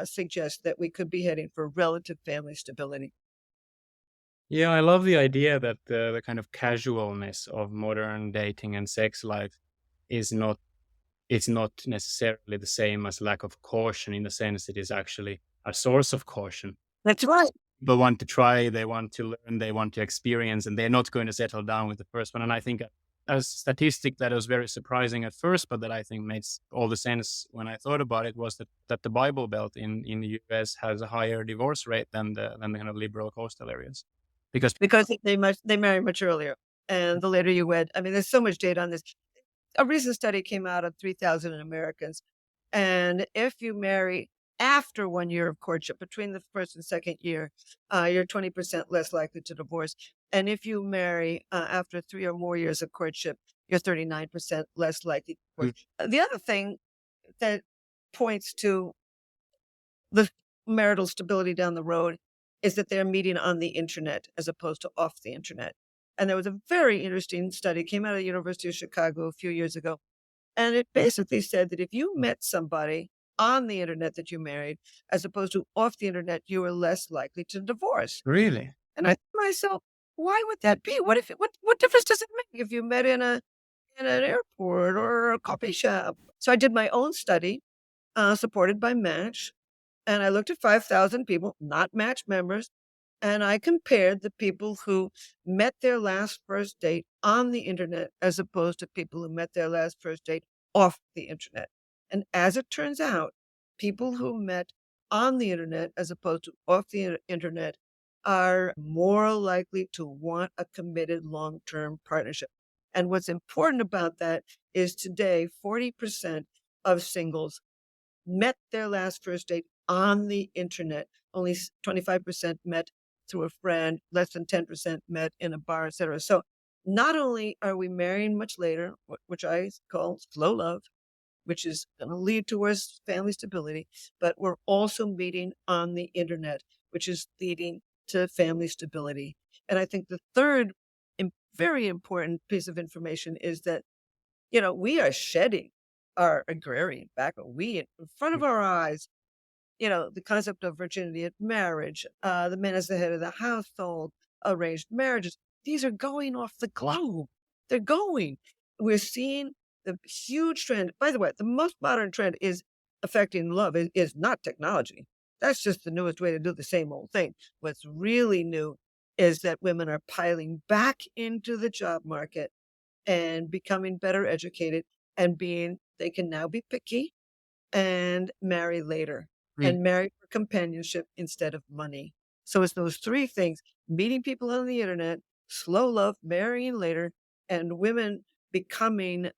suggest that we could be heading for relative family stability. Yeah, I love the idea that the kind of casualness of modern dating and sex life is not it's not necessarily the same as lack of caution, in the sense it is actually a source of caution. That's right. People want to try, they want to learn, they want to experience, and they're not going to settle down with the first one. And I think a statistic that was very surprising at first, but that I think makes all the sense when I thought about it, was that the Bible Belt in the US has a higher divorce rate than the kind of liberal coastal areas. Because Because they marry much earlier, and the later you wed, I mean, there's so much data on this. A recent study came out of 3,000 Americans, and if you marry after 1 year of courtship, between the first and second year, you're 20% less likely to divorce. And if you marry after 3 or more years of courtship, you're 39% less likely to divorce. The other thing that points to the marital stability down the road is that they're meeting on the internet as opposed to off the internet. And there was a very interesting study, came out of the University of Chicago a few years ago. And it basically said that if you met somebody on the internet that you married, as opposed to off the internet, you were less likely to divorce. really, And I thought to myself, why would that be? What difference does it make if you met in an airport or a coffee shop? So I did my own study, supported by Match, and I looked at 5,000 people, not Match members, and I compared the people who met their last first date on the internet as opposed to people who met their last first date off the internet. And as it turns out, people who met on the internet as opposed to off the internet are more likely to want a committed long-term partnership. And what's important about that is today, 40% of singles met their last first date on the internet. Only 25% met through a friend, less than 10% met in a bar, etc. So not only are we marrying much later, which I call slow love, which is going to lead towards family stability, but we're also meeting on the internet, which is leading to family stability. And I think the third very important piece of information is that, we are shedding our agrarian background. We, in front of our eyes, the concept of virginity at marriage, the man as the head of the household, arranged marriages, these are going off the globe. They're going. We're seeing the huge trend. By the way, the most modern trend is affecting love is not technology. That's just the newest way to do the same old thing. What's really new is that women are piling back into the job market and becoming better educated and they can now be picky and marry later mm, and marry for companionship instead of money. So it's those three things: meeting people on the internet, slow love, marrying later, and women becoming,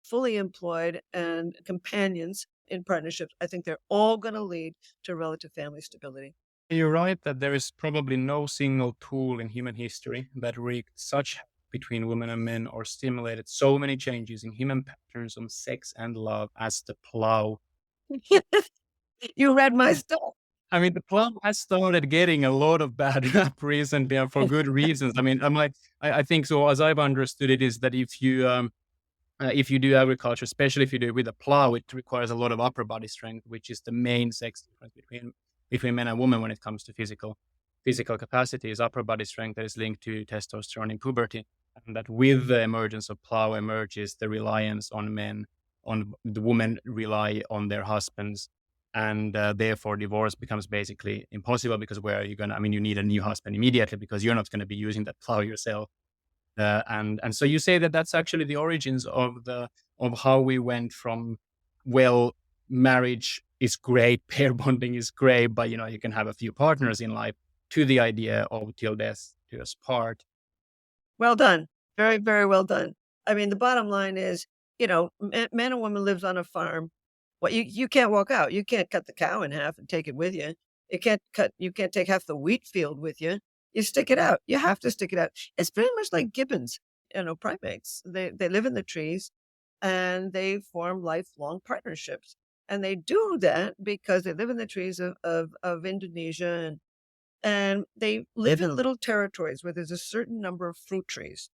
fully employed and companions in partnerships. I think they're all going to lead to relative family stability. you're right that there is probably no single tool in human history that wreaked such havoc between women and men or stimulated so many changes in human patterns of sex and love as the plough. You read my stuff. I mean, the plough has started getting a lot of bad rap recently, and for good reasons. I mean, I think so. As I've understood it, is that if you if you do agriculture, especially if you do it with a plow, it requires a lot of upper body strength, which is the main sex difference between men and women when it comes to physical capacity. Is upper body strength that is linked to testosterone in puberty, and that with the emergence of plow emerges the reliance on men, on the women rely on their husbands, and therefore divorce becomes basically impossible, because where are you gonna? I mean, you need a new husband immediately because you're not going to be using that plow yourself. And so you say that that's actually the origins of how we went from, well, marriage is great, pair bonding is great, but you can have a few partners in life, to the idea of till death do us part. Well done. Very, very well done. I mean, the bottom line is, man and woman lives on a farm. Well, you can't walk out. You can't cut the cow in half and take it with you. You can't take half the wheat field with you. You stick it out. You have to stick it out. It's pretty much like gibbons, primates. They live in the trees and they form lifelong partnerships. And they do that because they live in the trees of Indonesia, and they live in little territories where there's a certain number of fruit trees.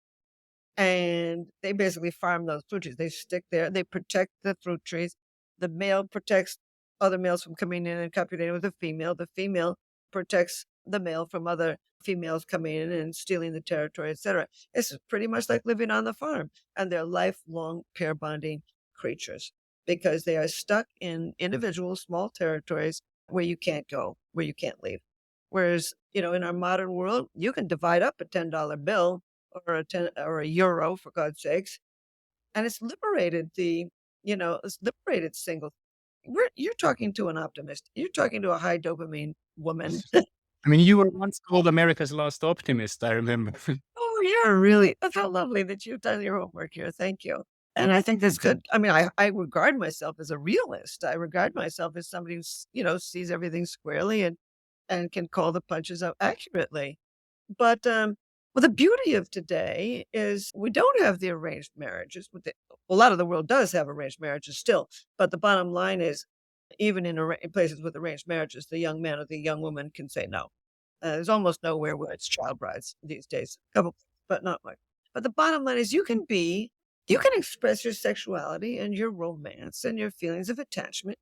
And they basically farm those fruit trees. They stick there, they protect the fruit trees. The male protects other males from coming in and copulating with the female. The female protects the male from other females coming in and stealing the territory, etc. It's pretty much like living on the farm. And they're lifelong pair bonding creatures because they are stuck in individual small territories where you can't go, where you can't leave. Whereas, in our modern world, you can divide up a $10 bill or a euro, for God's sakes, and it's liberated single. You're talking to an optimist. You're talking to a high dopamine woman. I mean, you were once called America's last optimist, I remember. Oh, that's how lovely that you've done your homework here. Thank you. And I think that's good. I mean, I regard myself as a realist. I regard myself as somebody who, sees everything squarely and can call the punches out accurately. But well, the beauty of today is we don't have the arranged marriages. A lot of the world does have arranged marriages still, but the bottom line is, even in places with arranged marriages, the young man or the young woman can say no. There's almost nowhere where it's child brides these days. Couple, but not much. But the bottom line is, you can express your sexuality and your romance and your feelings of attachment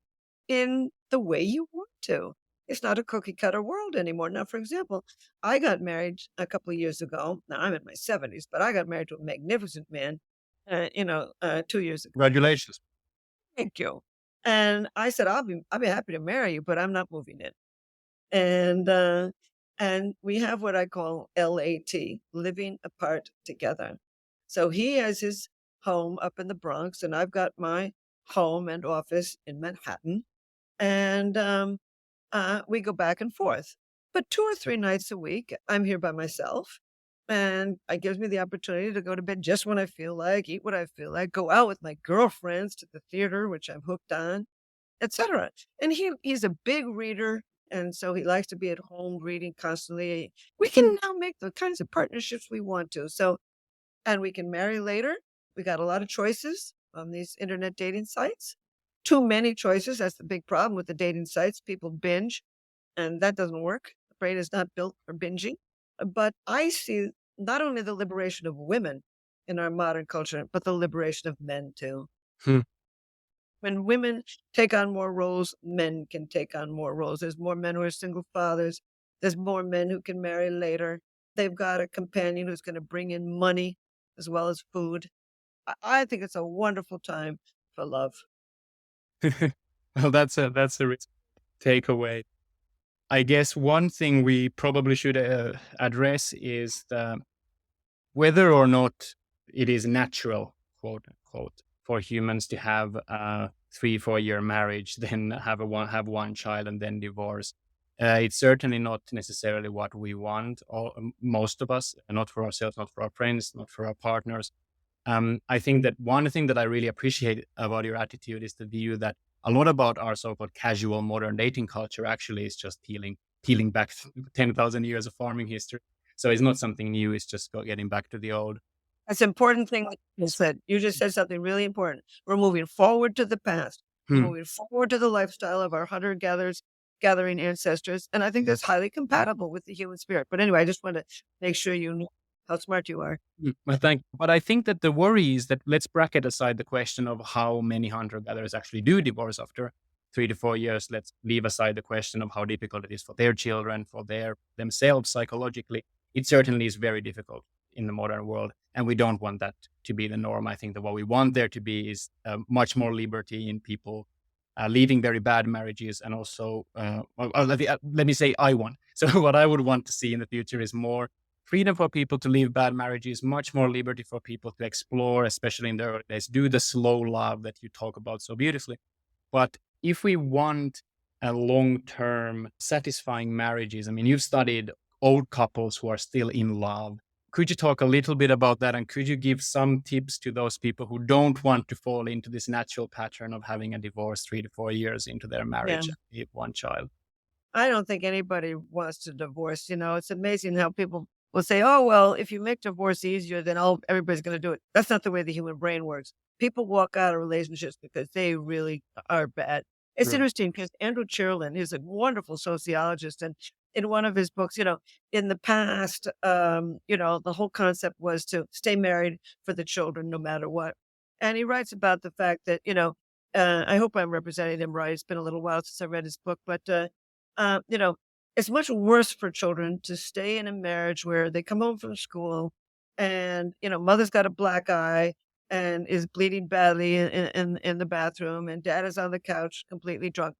in the way you want to. It's not a cookie cutter world anymore. Now, for example, I got married a couple of years ago. Now I'm in my 70s, but I got married to a magnificent man, 2 years ago. Congratulations. Thank you. And I said, I'll be happy to marry you, but I'm not moving in. And we have what I call LAT, living apart together. So he has his home up in the Bronx, and I've got my home and office in Manhattan. And we go back and forth. But 2 or 3 nights a week, I'm here by myself. And it gives me the opportunity to go to bed just when I feel like, eat what I feel like, go out with my girlfriends to the theater, which I'm hooked on, etc. And he's a big reader. And so he likes to be at home reading constantly. We can now make the kinds of partnerships we want to. So, and we can marry later. We got a lot of choices on these internet dating sites. Too many choices. That's the big problem with the dating sites. People binge, and that doesn't work. The brain is not built for binging. But I see not only the liberation of women in our modern culture, but the liberation of men too. Hmm. When women take on more roles, men can take on more roles. There's more men who are single fathers. There's more men who can marry later. They've got a companion who's going to bring in money as well as food. I think it's a wonderful time for love. Well, that's a takeaway. I guess one thing we probably should address is whether or not it is natural, quote unquote, for humans to have a 3-4 year marriage, then have one child and then divorce. It's certainly not necessarily what we want, or most of us, not for ourselves, not for our friends, not for our partners. I think that one thing that I really appreciate about your attitude is the view that a lot about our so-called casual modern dating culture actually is just peeling back 10,000 years of farming history. So it's not something new. It's just getting back to the old. That's an important thing that you said. You just said something really important. We're moving forward to the past. We're moving forward to the lifestyle of our hunter-gathering ancestors. And I think that's highly compatible with the human spirit. But anyway, I just want to make sure you know how smart you are. Well, thank you. But I think that the worry is that let's bracket aside the question of how many hunter gatherers actually do divorce after 3 to 4 years. Let's leave aside the question of how difficult it is for their children, for themselves psychologically. It certainly is very difficult in the modern world, and we don't want that to be the norm. I think that what we want there to be is much more liberty in people leaving very bad marriages, and also, let me say, I want. So what I would want to see in the future is more freedom for people to leave bad marriages, much more liberty for people to explore, especially in the early days, do the slow love that you talk about so beautifully. But if we want a long-term satisfying marriages, I mean, you've studied old couples who are still in love. Could you talk a little bit about that? And could you give some tips to those people who don't want to fall into this natural pattern of having a divorce 3 to 4 years into their Yeah. marriage and leave one child? I don't think anybody wants to divorce. It's amazing how people will say, "Oh, well, if you make divorce easier, then everybody's going to do it." That's not the way the human brain works. People walk out of relationships because they really are bad. It's Sure. interesting because Andrew Cherlin is a wonderful sociologist, and in one of his books, in the past, the whole concept was to stay married for the children no matter what. And he writes about the fact that, I hope I'm representing him right. It's been a little while since I read his book, but uh, you know, it's much worse for children to stay in a marriage where they come home from school and, mother's got a black eye and is bleeding badly in the bathroom, and dad is on the couch completely drunk.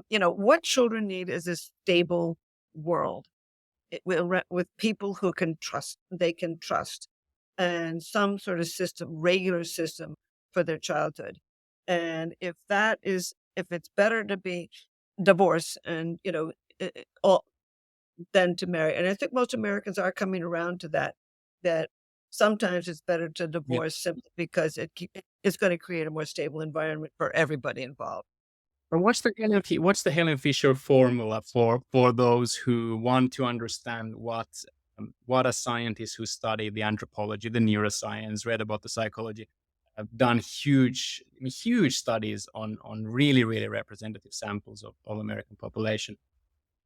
What children need is a stable world with people who they can trust, and some sort of system, regular system for their childhood. And if it's better to be divorce and, all than to marry. And I think most Americans are coming around to that sometimes it's better to Yeah. divorce simply because it's going to create a more stable environment for everybody involved. Or what's the Helen Fisher formula for those who want to understand what a scientist who study the anthropology, the neuroscience, read about the psychology, have done huge studies on really, really representative samples of American population.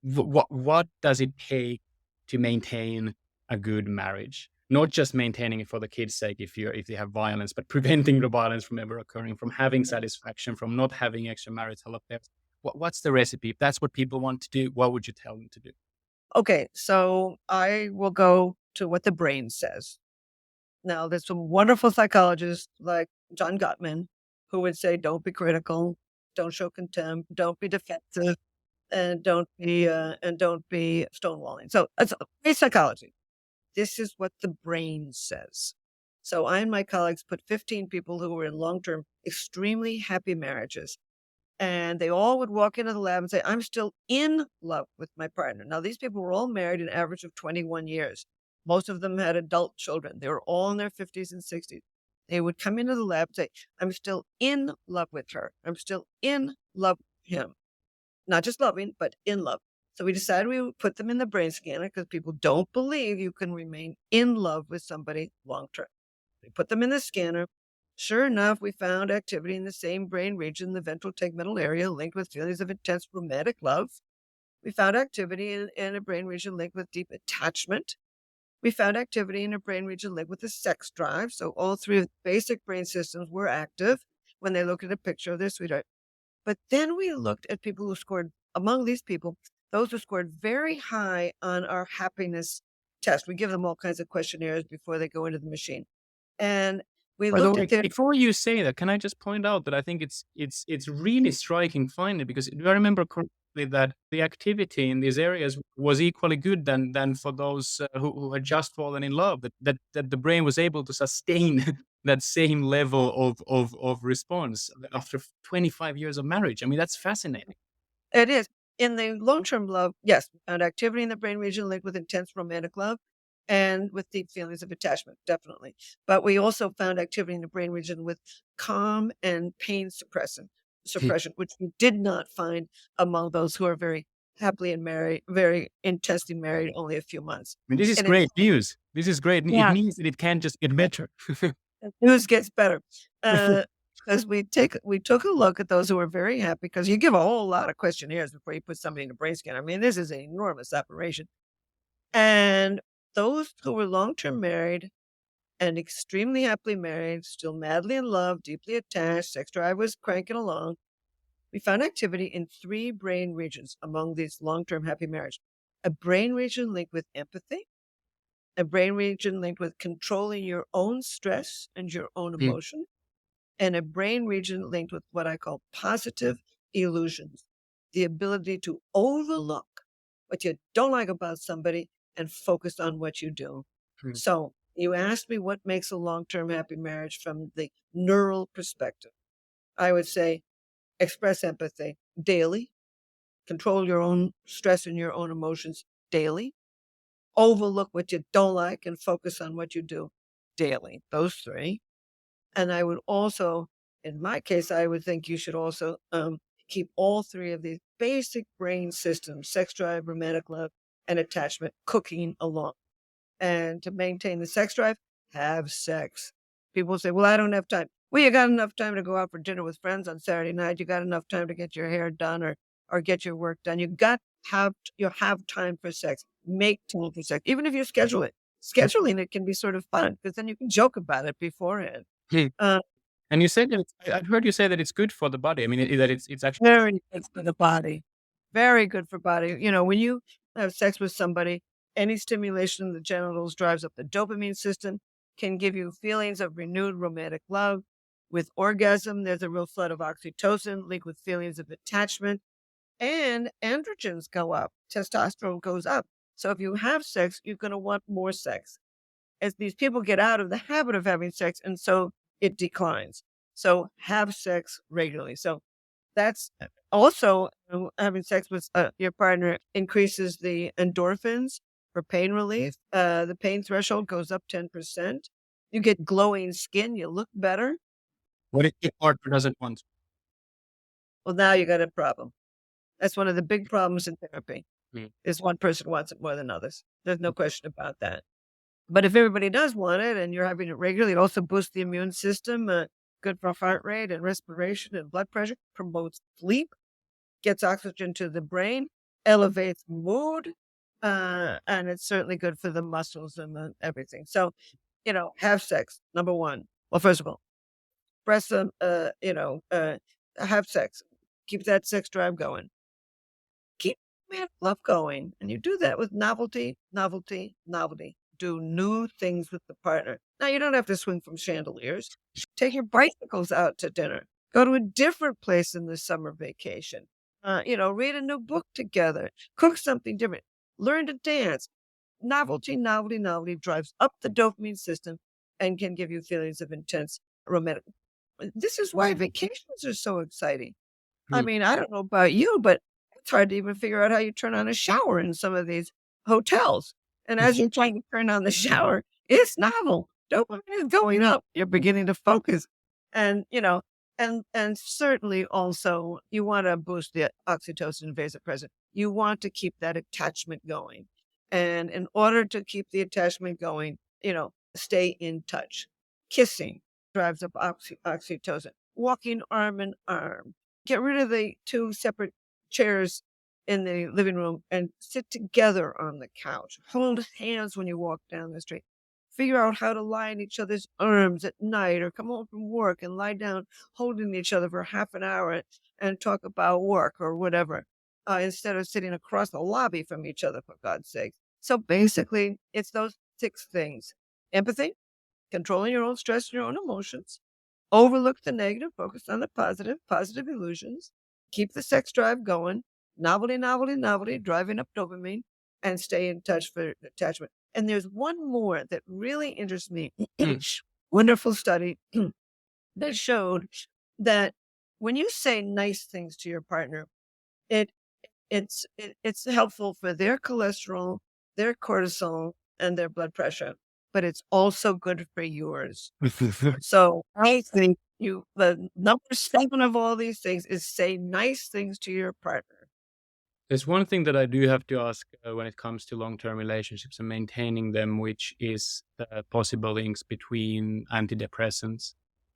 What does it take to maintain a good marriage? Not just maintaining it for the kids' sake if they have violence, but preventing the violence from ever occurring, from having satisfaction, from not having extramarital affairs. What's the recipe? If that's what people want to do, what would you tell them to do? Okay, so I will go to what the brain says. Now, there's some wonderful psychologists like John Gottman who would say, don't be critical, don't show contempt, don't be defensive, and don't be stonewalling. So it's basic psychology. This is what the brain says. So I and my colleagues put 15 people who were in long-term, extremely happy marriages, and they all would walk into the lab and say, I'm still in love with my partner. Now, these people were all married an average of 21 years. Most of them had adult children. They were all in their 50s and 60s. They would come into the lab and say, I'm still in love with her. I'm still in love with him. Not just loving, but in love. So we decided we would put them in the brain scanner because people don't believe you can remain in love with somebody long term. We put them in the scanner. Sure enough, we found activity in the same brain region, the ventral tegmental area, linked with feelings of intense romantic love. We found activity in a brain region linked with deep attachment. We found activity in a brain region linked with the sex drive. So all three of the basic brain systems were active when they looked at a picture of their sweetheart. But then we looked at people who scored, among these people, those who scored very high on our happiness test. We give them all kinds of questionnaires before they go into the machine. And we By the looked way, at their, before you say that, can I just point out that I think it's really striking finding, because do I remember correctly that the activity in these areas was equally good than for those who had just fallen in love, that the brain was able to sustain that same level of response after 25 years of marriage. I mean, that's fascinating. it is. In the long-term love, yes, we found activity in the brain region linked with intense romantic love and with deep feelings of attachment, definitely. But we also found activity in the brain region with calm and pain suppression, which we did not find among those who are very happily and married, very intensely married, only a few months. I mean, this is And it, great news. This is great. It yeah, means that it can just get better. news gets better. Because we took a look at those who were very happy, because you give a whole lot of questionnaires before you put somebody in a brain scanner. I mean, this is an enormous operation. And Those who were long-term married and extremely happily married, still madly in love, deeply attached, sex drive was cranking along. We found activity in 3 brain regions among these long-term happy marriage. A brain region linked with empathy, a brain region linked with controlling your own stress and your own Mm. emotion, and a brain region linked with what I call positive illusions, the ability to overlook what you don't like about somebody and focus on what you do. Mm. So you asked me what makes a long-term happy marriage from the neural perspective. I would say express empathy daily, control your own stress and your own emotions daily, overlook what you don't like and focus on what you do daily. Those 3. And I would also, in my case, I would think you should also keep all 3 of these basic brain systems, sex drive, romantic love, and attachment, cooking along. And to maintain the sex drive, have sex. People say, well, I don't have time. Well, you got enough time to go out for dinner with friends on Saturday night. You got enough time to get your hair done or get your work done. You have time for sex. Make time for sex. Even if you schedule it. Scheduling it can be sort of fun because then you can joke about it beforehand. Mm. Uh, And you said that I've heard you say that it's good for the body. I mean, that it's actually. Very good for the body. Very good for body. When you have sex with somebody, any stimulation in the genitals drives up the dopamine system, can give you feelings of renewed romantic love. With orgasm, there's a real flood of oxytocin linked with feelings of attachment, and androgens go up. Testosterone goes up. So if you have sex, you're going to want more sex as these people get out of the habit of having sex, and so it declines. So have sex regularly. So that's also having sex with your partner increases the endorphins for pain relief. The pain threshold goes up 10%. You get glowing skin. You look better. What if your partner doesn't want? Well, now you got a problem. That's one of the big problems in therapy. Mm. Is one person wants it more than others. There's no question about that. But if everybody does want it and you're having it regularly, it also boosts the immune system, good for heart rate and respiration and blood pressure, promotes sleep, gets oxygen to the brain, elevates mood, and it's certainly good for the muscles and everything. So, have sex, number 1. Well, first of all, express some, have sex. Keep that sex drive going. Keep man love going. And you do that with novelty, novelty, novelty. Do new things with the partner. Now, you don't have to swing from chandeliers. Take your bicycles out to dinner. Go to a different place in the summer vacation. Read a new book together. Cook something different. Learn to dance. Novelty, novelty, novelty drives up the dopamine system and can give you feelings of intense romantic. This is why vacations are so exciting. I Mm. mean, I don't know about you, but it's hard to even figure out how you turn on a shower in some of these hotels. And as you're trying to turn on the shower, it's novel. Dopamine is going up. You're beginning to focus. And, and certainly also you want to boost the oxytocin and vasopressin. You want to keep that attachment going. And in order to keep the attachment going, stay in touch. Kissing drives up oxytocin. Walking arm in arm. Get rid of the 2 separate chairs in the living room and sit together on the couch. Hold hands when you walk down the street. Figure out how to lie in each other's arms at night or come home from work and lie down holding each other for half an hour and talk about work or whatever, instead of sitting across the lobby from each other, for God's sake. So basically, it's those 6 things. Empathy, controlling your own stress and your own emotions, overlook the negative, focus on the positive, positive illusions, keep the sex drive going, novelty, novelty, novelty, driving up dopamine, and stay in touch for attachment. And there's one more that really interests me. Mm. Wonderful study that showed that when you say nice things to your partner, it it's helpful for their cholesterol, their cortisol, and their blood pressure, but it's also good for yours. So I think the number 7 of all these things is say nice things to your partner. There's one thing that I do have to ask when it comes to long-term relationships and maintaining them, which is the possible links between antidepressants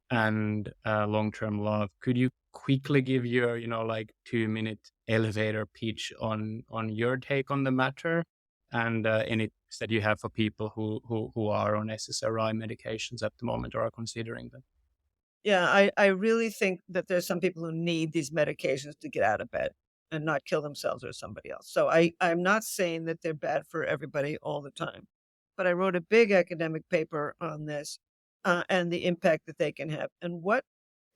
and long-term love. Could you quickly give your, 2-minute elevator pitch on your take on the matter? and any tips that you have for people who are on SSRI medications at the moment or are considering them. Yeah, I really think that there's some people who need these medications to get out of bed and not kill themselves or somebody else. So I'm not saying that they're bad for everybody all the time, but I wrote a big academic paper on this and the impact that they can have. And what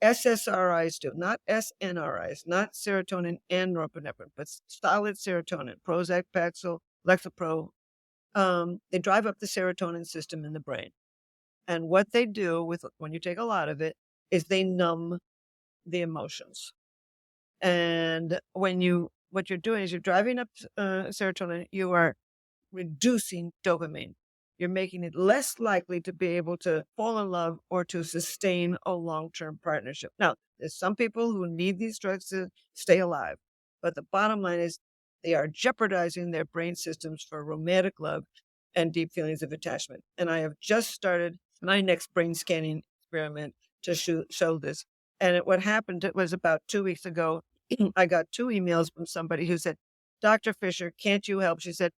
SSRIs do, not SNRIs, not serotonin and norepinephrine, but solid serotonin, Prozac, Paxil, Lexapro. They drive up the serotonin system in the brain. And what they do with when you take a lot of it is they numb the emotions. And what you're doing is you're driving up serotonin, you are reducing dopamine. You're making it less likely to be able to fall in love or to sustain a long-term partnership. Now, there's some people who need these drugs to stay alive, but the bottom line is they are jeopardizing their brain systems for romantic love and deep feelings of attachment. And I have just started my next brain scanning experiment to show this. And what happened, it was about 2 weeks ago, I got 2 emails from somebody who said, Dr. Fisher, can't you help? She said,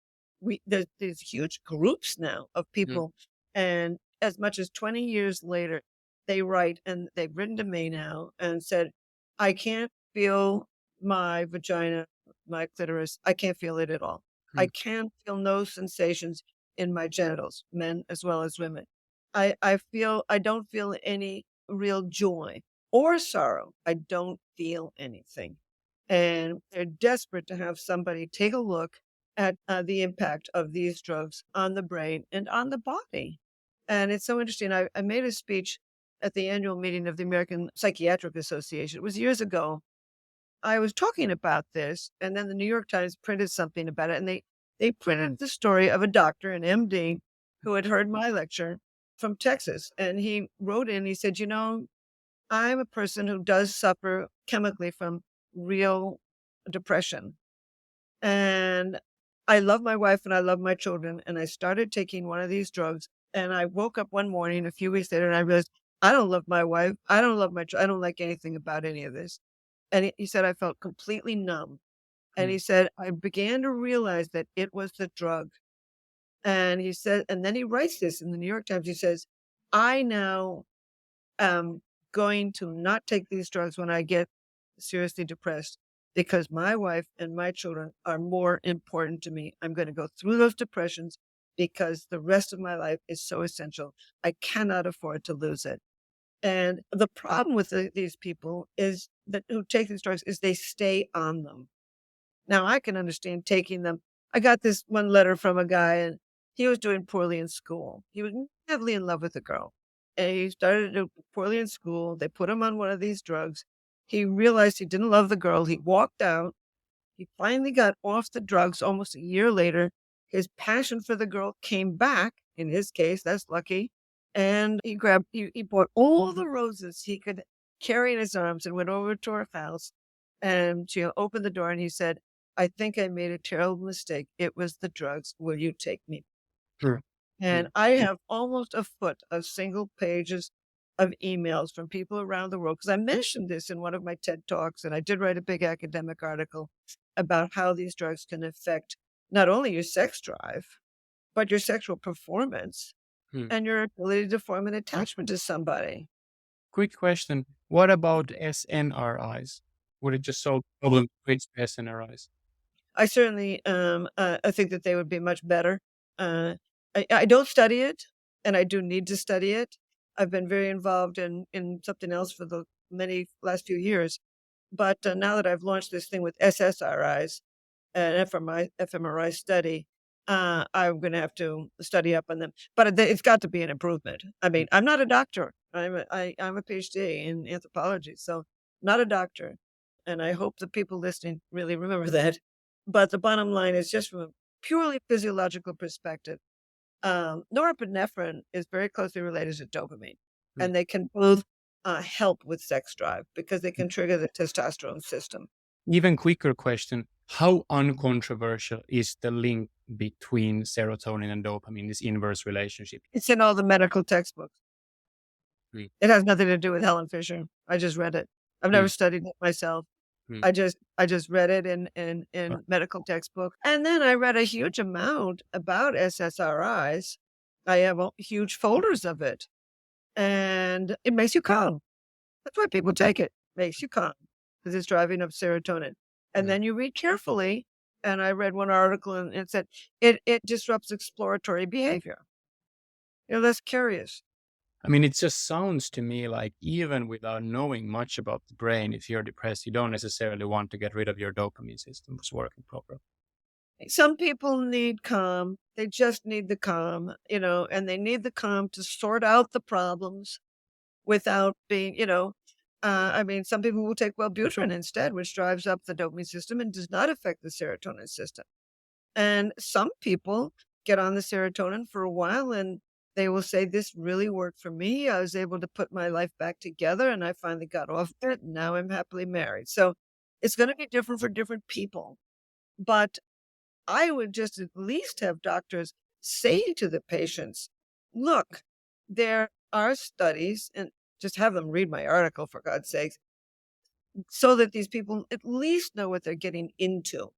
there's these huge groups now of Mm. people, and as much as 20 years later, they write, and they've written to me now and said, I can't feel my vagina, my clitoris. I can't feel it at all. I Mm. can't feel no sensations in my genitals, men as well as women. I don't feel any real joy or sorrow. I don't feel anything. And they're desperate to have somebody take a look at the impact of these drugs on the brain and on the body. And it's so interesting. I made a speech at the annual meeting of the American Psychiatric Association. It was years ago. I was talking about this, and then the New York Times printed something about it, and they printed the story of a doctor, an MD, who had heard my lecture from Texas. And he wrote in, he said, I'm a person who does suffer chemically from real depression. And I love my wife and I love my children. And I started taking one of these drugs. And I woke up one morning a few weeks later and I realized I don't love my wife. I don't love I don't like anything about any of this. And he said, I felt completely numb. And Mm. he said, I began to realize that it was the drug. And he said, and then he writes this in the New York Times. He says, I now am going to not take these drugs when I get seriously depressed because my wife and my children are more important to me. I'm going to go through those depressions because the rest of my life is so essential. I cannot afford to lose it. And the problem with these people is that who take these drugs is they stay on them. Now I can understand taking them. I got this one letter from a guy and he was doing poorly in school. He was heavily in love with a girl. And he started to do poorly in school. They put him on one of these drugs. He realized he didn't love the girl. He walked out. He finally got off the drugs almost a year later. His passion for the girl came back. In his case, that's lucky. And he bought all the roses he could carry in his arms and went over to her house. And she opened the door and he said, I think I made a terrible mistake. It was the drugs. Will you take me? Sure. And Mm. I have almost a foot of single pages of emails from people around the world, because I mentioned this in one of my TED Talks, and I did write a big academic article about how these drugs can affect not only your sex drive, but your sexual performance Mm. and your ability to form an attachment to somebody. Quick question. What about SNRIs? Would it just solve the problem with SNRIs? I certainly, I think that they would be much better. Uh, I don't study it, and I do need to study it. I've been very involved in something else for the many last few years, but now that I've launched this thing with SSRIs, an fMRI study, I'm going to have to study up on them. But it's got to be an improvement. I mean, I'm not a doctor. I'm a PhD in anthropology, so not a doctor. And I hope the people listening really remember that. But the bottom line is just from a purely physiological perspective, norepinephrine is very closely related to dopamine, Mm. and they can both help with sex drive because they can trigger the testosterone system. Even quicker question. How uncontroversial is the link between serotonin and dopamine, this inverse relationship? It's in all the medical textbooks. Mm. It has nothing to do with Helen Fisher. I just read it. I've never Mm. studied it myself. mm. I just read it in Uh, medical textbook, and then I read a huge amount about SSRIs. I have huge folders of it, and it makes you calm. That's why people take it. Makes you calm because it's driving up serotonin. And mm. then you read carefully, and I read one article and it said it disrupts exploratory behavior. You're less curious. I mean, it just sounds to me like even without knowing much about the brain, if you're depressed, you don't necessarily want to get rid of your dopamine system that's working properly. Some people need calm. They just need the calm, and they need the calm to sort out the problems without being, I mean, some people will take Wellbutrin instead, which drives up the dopamine system and does not affect the serotonin system. And some people get on the serotonin for a while and they will say, this really worked for me. I was able to put my life back together and I finally got off it. And now I'm happily married. So it's going to be different for different people. But I would just at least have doctors say to the patients, look, there are studies, and just have them read my article for God's sakes, so that these people at least know what they're getting into.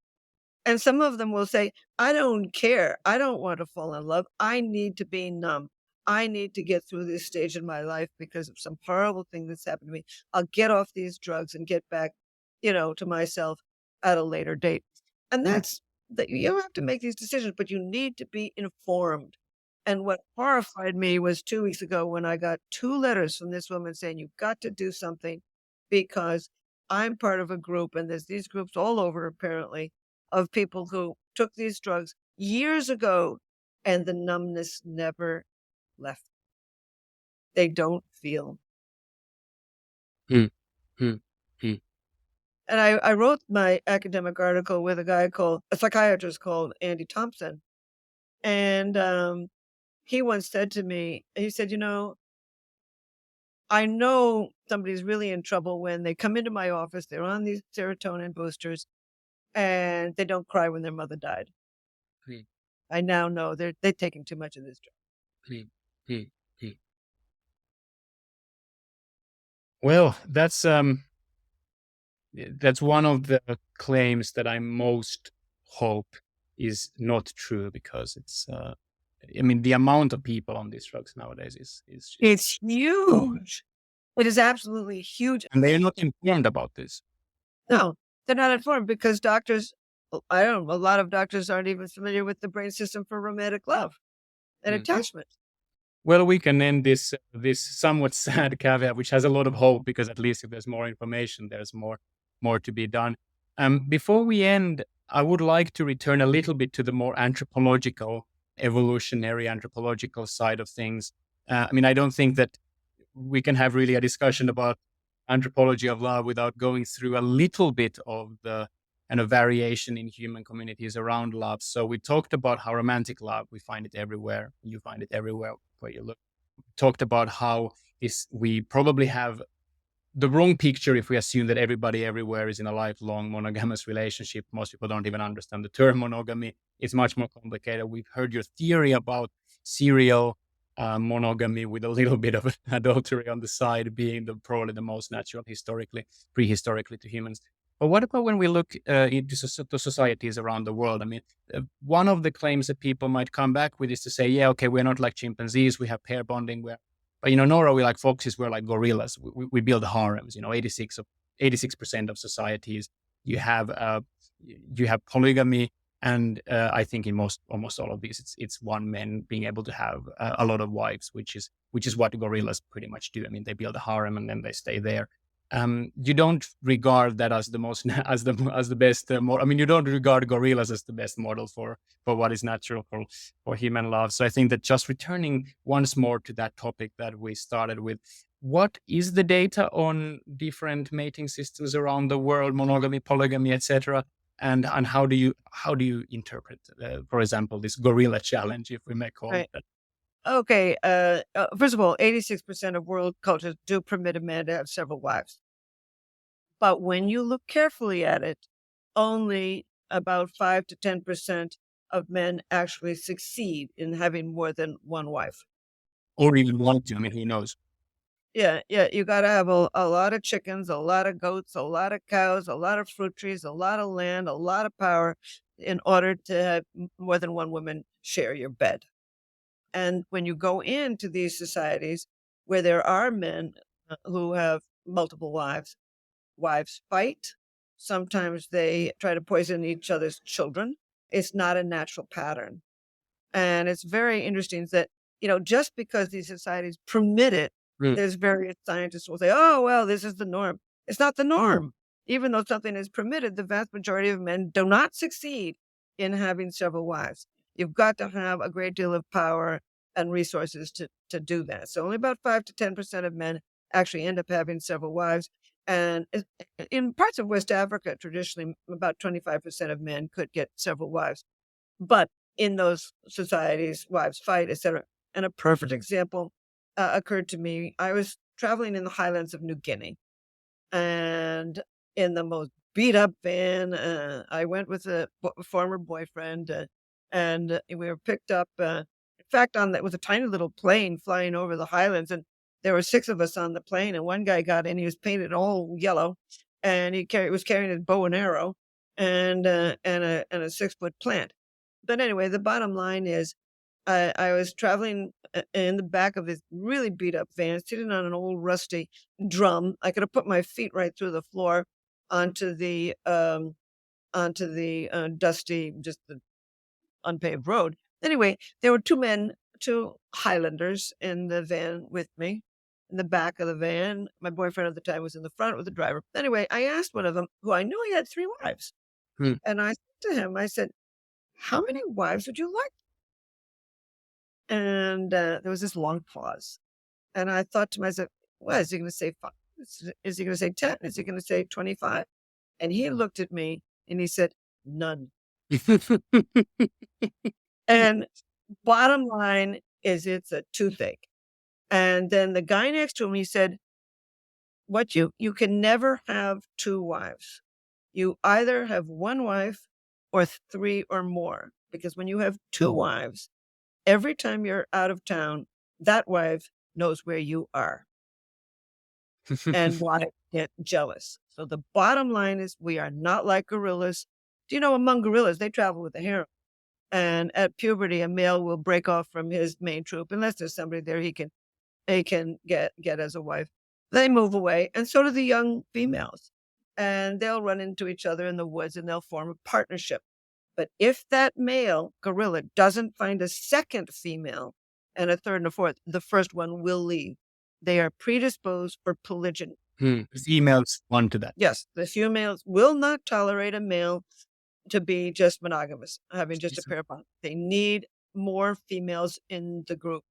And some of them will say, I don't care. I don't want to fall in love. I need to be numb. I need to get through this stage in my life because of some horrible thing that's happened to me. I'll get off these drugs and get back, to myself at a later date. And that's that you don't have to make these decisions, but you need to be informed. And what horrified me was 2 weeks ago when I got 2 letters from this woman saying, you've got to do something because I'm part of a group, and there's these groups all over apparently of people who took these drugs years ago and the numbness never left. They don't feel. Hmm. Hmm. Hmm. And I wrote my academic article with a psychiatrist called Andy Thompson. And he once said to me, he said, I know somebody's really in trouble when they come into my office, they're on these serotonin boosters, and they don't cry when their mother died. Hmm. I now know they're taking too much of this drug. Hmm. Hmm. Hmm. Well, that's one of the claims that I most hope is not true because it's I mean the amount of people on these drugs nowadays is just, It's huge. It is absolutely huge. and they're not informed about this. No, they're not informed because doctors, I don't know, a lot of doctors aren't even familiar with the brain system for romantic love and Hmm. attachment. Well, we can end this somewhat sad caveat, which has a lot of hope because at least if there's more information, there's more to be done. Before we end, I would like to return a little bit to the more anthropological, evolutionary anthropological side of things. I mean, I don't think that we can have really a discussion about anthropology of love without going through a little bit of the kind of variation in human communities around love. So we talked about how romantic love, we find it everywhere. You find it everywhere where you look. Talked about how we probably have the wrong picture if we assume that everybody everywhere is in a lifelong monogamous relationship. Most people don't even understand the term monogamy. It's much more complicated. We've heard your theory about serial monogamy with a little bit of adultery on the side being probably the most natural prehistorically to humans. But what about when we look into the societies around the world? I mean, one of the claims that people might come back with is to say, yeah, okay, we're not like chimpanzees. We have pair bonding. But nor are we like foxes. We're like gorillas. We build harems. 86% of societies you have polygamy, and I think in almost all of these, it's one man being able to have a lot of wives, which is what gorillas pretty much do. I mean, they build a harem and then they stay there. You don't regard that as the most as the best model. I mean, you don't regard gorillas as the best model for what is natural for human love. So I think that just returning once more to that topic that we started with, what is the data on different mating systems around the world, monogamy, polygamy, etc., and how do you interpret, for example, this gorilla challenge, if we may call Right. it that? Okay. First of all, 86% of world cultures do permit a man to have several wives. But when you look carefully at it, only about 5 to 10% of men actually succeed in having more than one wife. Or even want to? I mean, who knows? Yeah, yeah, you gotta have a lot of chickens, a lot of goats, a lot of cows, a lot of fruit trees, a lot of land, a lot of power in order to have more than one woman share your bed. And when you go into these societies where there are men who have multiple wives, wives fight. Sometimes they try to poison each other's children. It's not a natural pattern. And it's very interesting that, just because these societies permit it, Mm. there's various scientists will say, oh, well, this is the norm. It's not the norm. Even though something is permitted, the vast majority of men do not succeed in having several wives. You've got to have a great deal of power and resources to do that. So only about 5 to 10% of men actually end up having several wives. And in parts of West Africa, traditionally, about 25% of men could get several wives. But in those societies, wives fight, etc. And a perfect example occurred to me. I was traveling in the highlands of New Guinea, and in the most beat up van, I went with a former boyfriend, and we were picked up. In fact, on that was a tiny little plane flying over the highlands, and there were 6 of us on the plane. And one guy got in; he was painted all yellow, and was carrying his bow and arrow, and a 6-foot plant. But anyway, the bottom line is I was traveling in the back of this really beat up van, sitting on an old rusty drum. I could have put my feet right through the floor onto the dusty, just the unpaved road. Anyway, there were 2 men, 2 Highlanders in the van with me, in the back of the van. My boyfriend at the time was in the front with the driver. Anyway, I asked one of them, who I knew he had 3 wives, Mm. and I said to him, I said, "How many wives would you like?" And there was this long pause. And I thought to myself, "What, is he gonna say 5? Is he gonna say 10? Is he gonna say 25?" And he looked at me and he said, "None." And bottom line is it's a toothache. And then the guy next to him, he said, "What, you can never have 2 wives. You either have 1 wife or 3 or more, because when you have 2 wives, every time you're out of town, that wife knows where you are and want to get jealous." So the bottom line is we are not like gorillas. Do you know, among gorillas, they travel with a harem. And at puberty, a male will break off from his main troop unless there's somebody there he can get as a wife. They move away, and so do the young females. And they'll run into each other in the woods and they'll form a partnership. But if that male gorilla doesn't find a second female and a third and a fourth, the first one will leave. They are predisposed for polygyny. Females want to that. Yes, the females will not tolerate a male to be just monogamous, having just a pair of partners. They need more females in the group.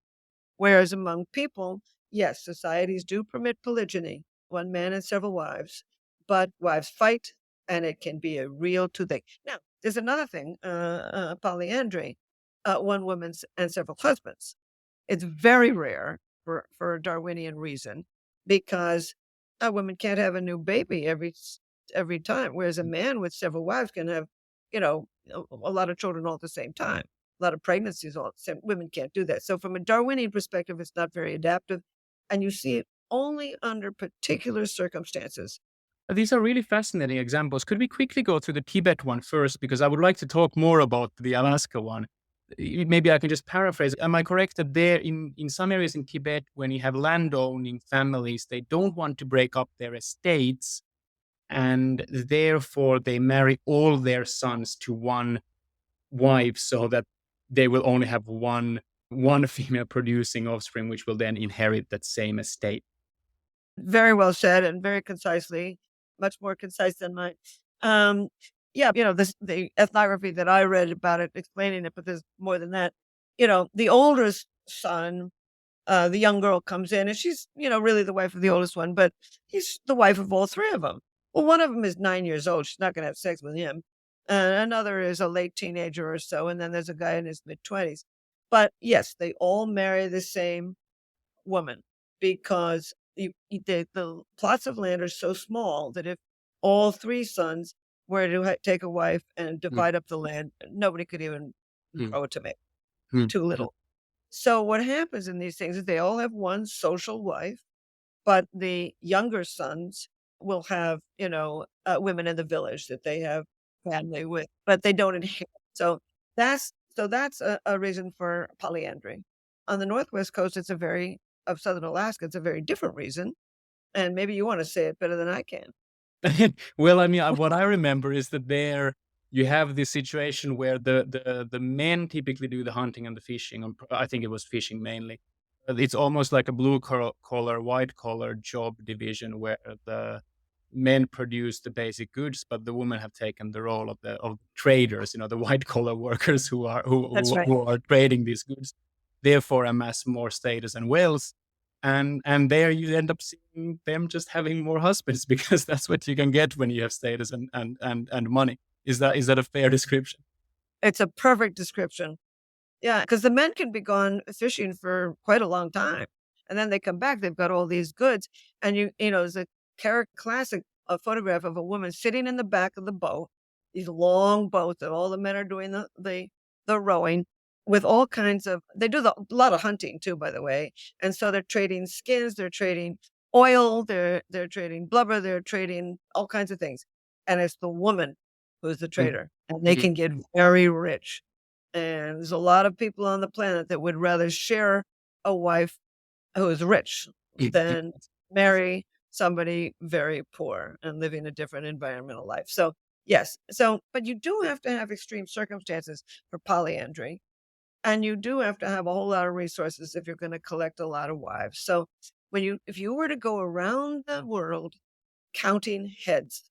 Whereas among people, yes, societies do permit polygyny, 1 man and several wives, but wives fight, and it can be a real toothache. Now, there's another thing, polyandry, 1 woman and several husbands. It's very rare for a Darwinian reason, because a woman can't have a new baby every time, whereas a man with several wives can have, a lot of children all at the same time. A lot of pregnancies all at the same. Women can't do that. So from a Darwinian perspective, it's not very adaptive, and you see it only under particular circumstances. These are really fascinating examples. Could we quickly go through the Tibet one first? Because I would like to talk more about the Alaska one. Maybe I can just paraphrase. Am I correct that there in some areas in Tibet, when you have landowning families, they don't want to break up their estates, and therefore they marry all their sons to one wife so that they will only have one female producing offspring, which will then inherit that same estate. Very well said and very concisely, much more concise than mine. Um, yeah, the ethnography that I read about it explaining it, but there's more than that. The oldest son, the young girl comes in, and she's, really the wife of the oldest one, but he's the wife of all 3 of them. Well, one of them is 9 years old. She's not going to have sex with him. Another is a late teenager or so, and then there's a guy in his mid-20s. But yes, they all marry the same woman, because the plots of land are so small that if all 3 sons were to take a wife and Mm, divide up the land, nobody could even mm, grow a tomato. mm, Too little. So what happens in these things is they all have one social wife, but the younger sons will have, women in the village that they have family with, but they don't inherit. So that's a reason for polyandry. On the Northwest coast, of Southern Alaska, it's a very different reason, and maybe you wanna say it better than I can. Well, I mean, what I remember is that there you have this situation where the men typically do the hunting and the fishing. I think it was fishing mainly. But it's almost like a blue collar, white collar job division where the men produce the basic goods, but the women have taken the role of the traders. The white collar workers who are That's right. who are trading these goods, therefore amass more status and wealth. And there you end up seeing them just having more husbands because that's what you can get when you have status and money. Is that a fair description? It's a perfect description. Yeah, because the men can be gone fishing for quite a long time, and then they come back, they've got all these goods, and there's a classic a photograph of a woman sitting in the back of the boat, these long boats that all the men are doing the rowing with all kinds of they do a lot of hunting too, by the way, and so they're trading skins, they're trading oil, they're trading blubber, they're trading all kinds of things, and it's the woman who's the Mm, trader, and they mhm. can get very rich. And there's a lot of people on the planet that would rather share a wife who is rich than marry somebody very poor and living a different environmental life. So, yes. But you do have to have extreme circumstances for polyandry. And you do have to have a whole lot of resources if you're going to collect a lot of wives. So, if you were to go around the world counting heads,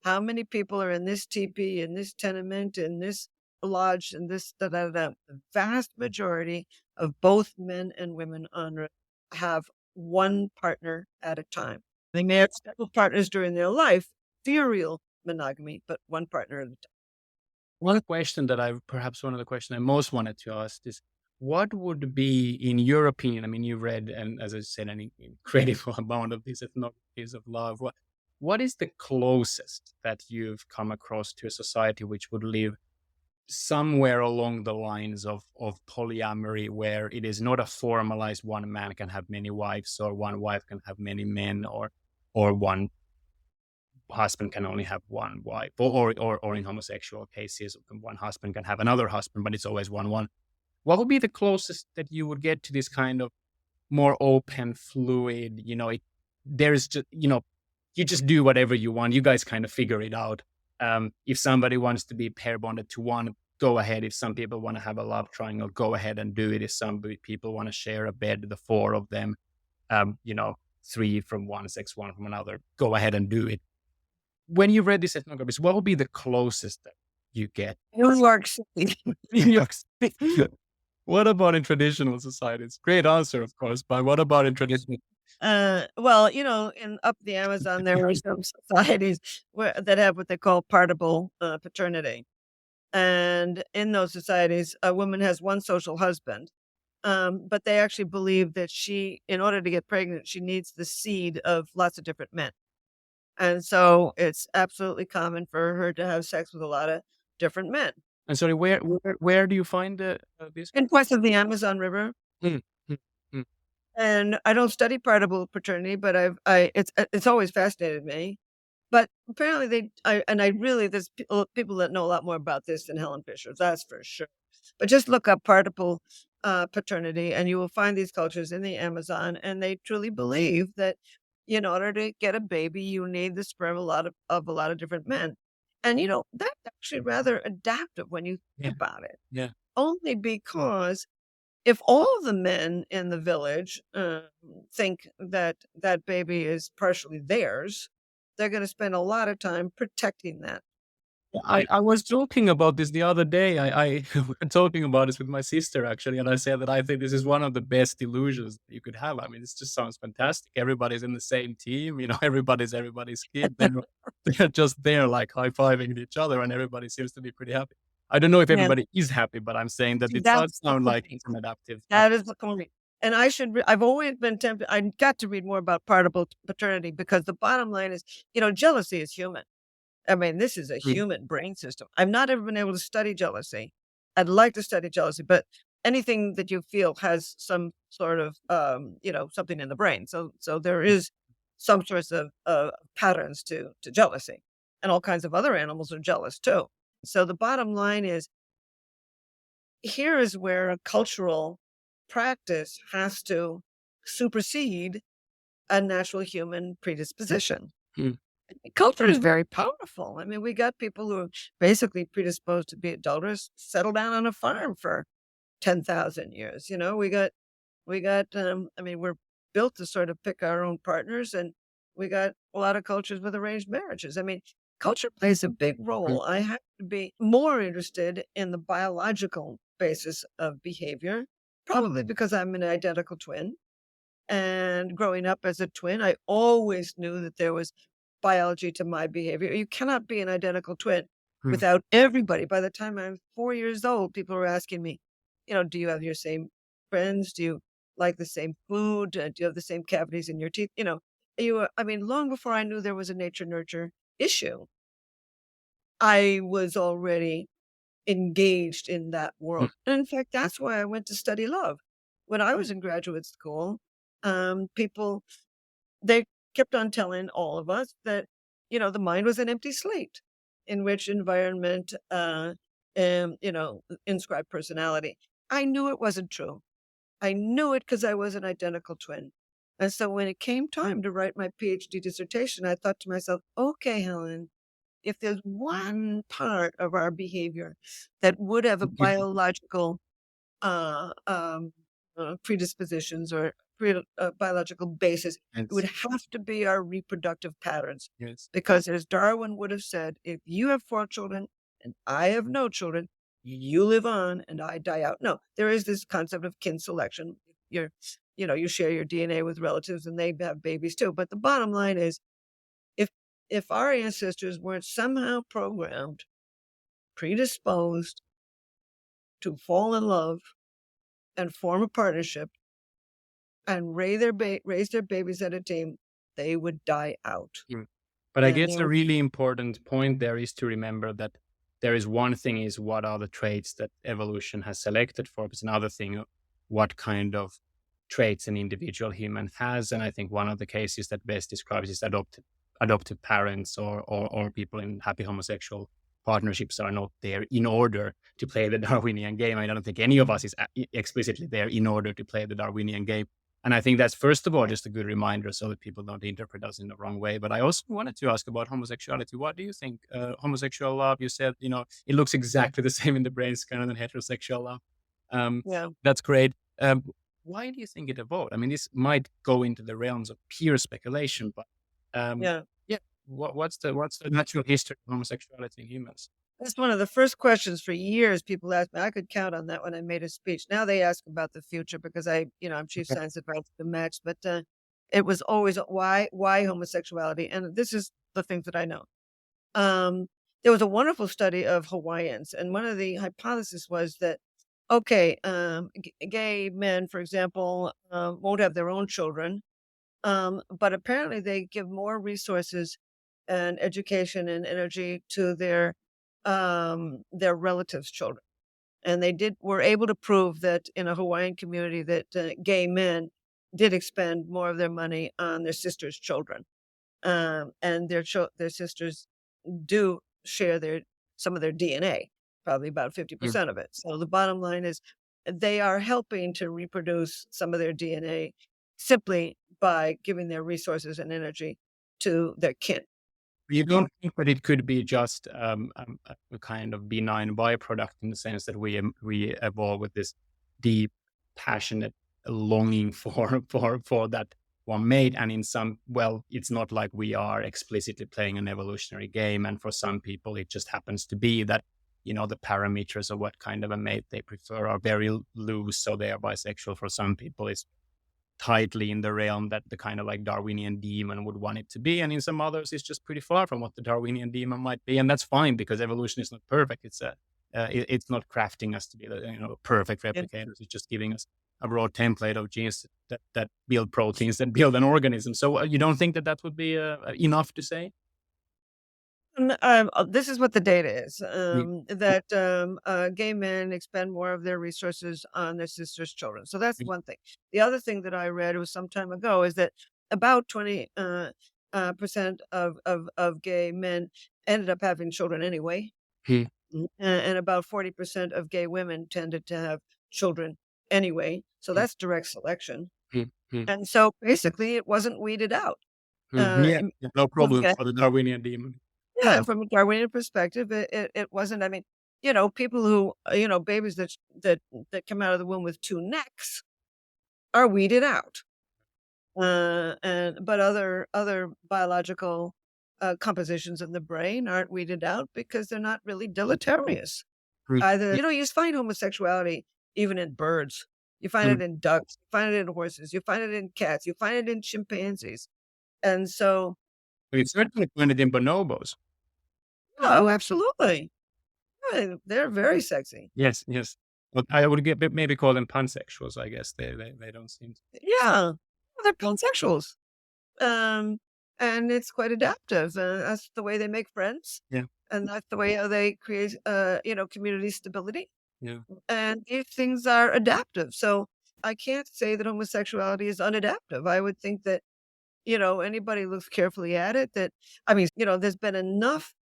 how many people are in this teepee, in this tenement, in this lodge, in this da da da? The vast majority of both men and women on Earth have one partner at a time. They may have several partners during their life, serial monogamy, but one partner at a time. One of the questions I most wanted to ask is, what would be, in your opinion, I mean, you read, and as I said, an incredible amount of these ethnographies of love. What is the closest that you've come across to a society which would live somewhere along the lines of polyamory, where it is not a formalized one man can have many wives, or one wife can have many men, or one husband can only have one wife, or in homosexual cases, one husband can have another husband, but it's always one. What would be the closest that you would get to this kind of more open, fluid? There's just you just do whatever you want. You guys kind of figure it out. If somebody wants to be pair bonded to one, go ahead. If some people want to have a love triangle, go ahead and do it. If some people want to share a bed, the four of them, um, you know, three from one, sex one from another, go ahead and do it. When you read these ethnographies, what would be the closest that you get? New York City. New York City. What about in traditional societies? Great answer, of course, but what about in traditional? Well, in up the Amazon, there are some societies that have what they call partible paternity. And in those societies, a woman has one social husband. But they actually believe that in order to get pregnant, she needs the seed of lots of different men. And so it's absolutely common for her to have sex with a lot of different men. And sorry, where do you find this? In west of the Amazon River. Mm, mm, mm. And I don't study partible paternity, but it's always fascinated me. But apparently I really, there's people that know a lot more about this than Helen Fisher, that's for sure. But just look up partible paternity and you will find these cultures in the Amazon, and they truly believe that in order to get a baby, you need the sperm of a lot of different men. And that's actually rather adaptive when you Yeah, think about it. yeah. Only because if all of the men in the village think that that baby is partially theirs, they're going to spend a lot of time protecting that. I was joking about this the other day. I we were talking about this with my sister actually, and I said that I think this is one of the best illusions you could have. I mean, this just sounds fantastic. Everybody's in the same team, everybody's kid. They're just there like high fiving each other, and everybody seems to be pretty happy. I don't know if Yeah, everybody is happy, but I'm saying that see, it does that's the sound like point. it's an adaptive. That is the point. And I've always been tempted. I got to read more about partible paternity because the bottom line is, jealousy is human. I mean, this is a Mm. human brain system. I've not ever been able to study jealousy. I'd like to study jealousy, but anything that you feel has some sort of, something in the brain. So there is some sorts of patterns to jealousy, and all kinds of other animals are jealous too. So the bottom line is, here is where a cultural practice has to supersede a natural human predisposition. Mm. Culture is very powerful. I mean, we got people who are basically predisposed to be adulterous settle down on a farm for 10,000 years. I mean, we're built to sort of pick our own partners, and we got a lot of cultures with arranged marriages. I mean, culture plays a big Mm. role. I have to be more interested in the biological basis of behavior, probably because I'm an identical twin. And growing up as a twin, I always knew that there was biology to my behavior. You cannot be an identical twin Mm. without everybody. By the time I'm 4 years old, people were asking me, do you have your same friends? Do you like the same food? Do you have the same cavities in your teeth? I mean, long before I knew there was a nature nurture issue, I was already engaged in that Mm. world. And in fact, that's why I went to study love. When I was in graduate school, people, they kept on telling all of us that, the mind was an empty slate in which environment, inscribed personality. I knew it wasn't true. I knew it because I was an identical twin. And so when it came time to write my PhD dissertation, I thought to myself, okay, Helen, if there's one part of our behavior that would have a biological predispositions or biological basis, it would Yes. have to be our reproductive patterns. Yes. Because as Darwin would have said, if you have 4 children and I have no children, you live on and I die out. No, there is this concept of kin selection. You're, you share your DNA with relatives and they have babies too. But the bottom line is, if if our ancestors weren't somehow programmed, predisposed to fall in love and form a partnership and raise their babies at a team, they would die out. Mm. But I And guess there a really important point there is to remember that there is one thing is what are the traits that evolution has selected for, but another thing, what kind of traits an individual human has. And I think one of the cases that best describes is adoptive parents or people in happy homosexual partnerships are not there in order to play the Darwinian game. I don't think any of us is explicitly there in order to play the Darwinian game. And I think that's, first of all, just a good reminder so that people don't interpret us in the wrong way. But I also wanted to ask about homosexuality. What do you think? Homosexual love, you said, it looks exactly the same in the brain scan than heterosexual love. yeah, That's great. Why do you think it evolved? I mean, this might go into the realms of pure speculation, but yeah. yeah, what's the natural history of homosexuality in humans? That's one of the first questions for years people asked me. I could count on that when I made a speech. Now they ask about the future because I'm chief Okay. science advisor to Max, but it was always why homosexuality, and this is the things that I know. Um, there was a wonderful study of Hawaiians, and one of the hypotheses was that, okay, gay men, for example, won't have their own children, but apparently they give more resources and education and energy to their relatives' children. And were able to prove that in a Hawaiian community that gay men did expend more of their money on their sisters' children, and their sisters do share some of their DNA, probably about Mm. 50% of it. So the bottom line is they are helping to reproduce some of their DNA simply by giving their resources and energy to their kin. You don't think that it could be just a kind of benign byproduct in the sense that we evolve with this deep, passionate longing for that one mate, and in some, well, it's not like we are explicitly playing an evolutionary game, and for some people it just happens to be that the parameters of what kind of a mate they prefer are very loose, so they are bisexual. For some people, it's tightly in the realm that the kind of like Darwinian demon would want it to be. And in some others, it's just pretty far from what the Darwinian demon might be. And that's fine because evolution is not perfect. It's not crafting us to be the perfect Yeah. replicators. It's just giving us a raw template of genes that build proteins that build an organism. So you don't think that would be enough to say? This is what the data is, Mm, that gay men expend more of their resources on their sisters' children. So that's mm, one thing. The other thing that I read, it was some time ago, is that about 20 percent of gay men ended up having children anyway. mm, And about 40% of gay women tended to have children anyway. So mm, that's direct selection. mm, mm, And so basically, it wasn't weeded out. Yeah, Im- yeah, no well, problem for the Darwinian demon. yeah, from a Darwinian perspective, it wasn't. I mean, people who, babies that come out of the womb with two necks are weeded out, and but other biological compositions in the brain aren't weeded out because they're not really deleterious. Mm, Either mm, you find homosexuality even in birds, you find mm. it in ducks, you find it in horses, you find it in cats, you find it in chimpanzees, and so, We certainly find it in bonobos. oh, absolutely, yeah, they're very sexy. Yes, yes. But I would maybe call them pansexuals, I guess. They don't seem to. Yeah, they're pansexuals, um, and it's quite adaptive, that's the way they make friends, Yeah, and that's the way how they create, community stability, yeah. and these things are adaptive, so I can't say that homosexuality is unadaptive. I would think that, anybody looks carefully at it, that I mean, there's been enough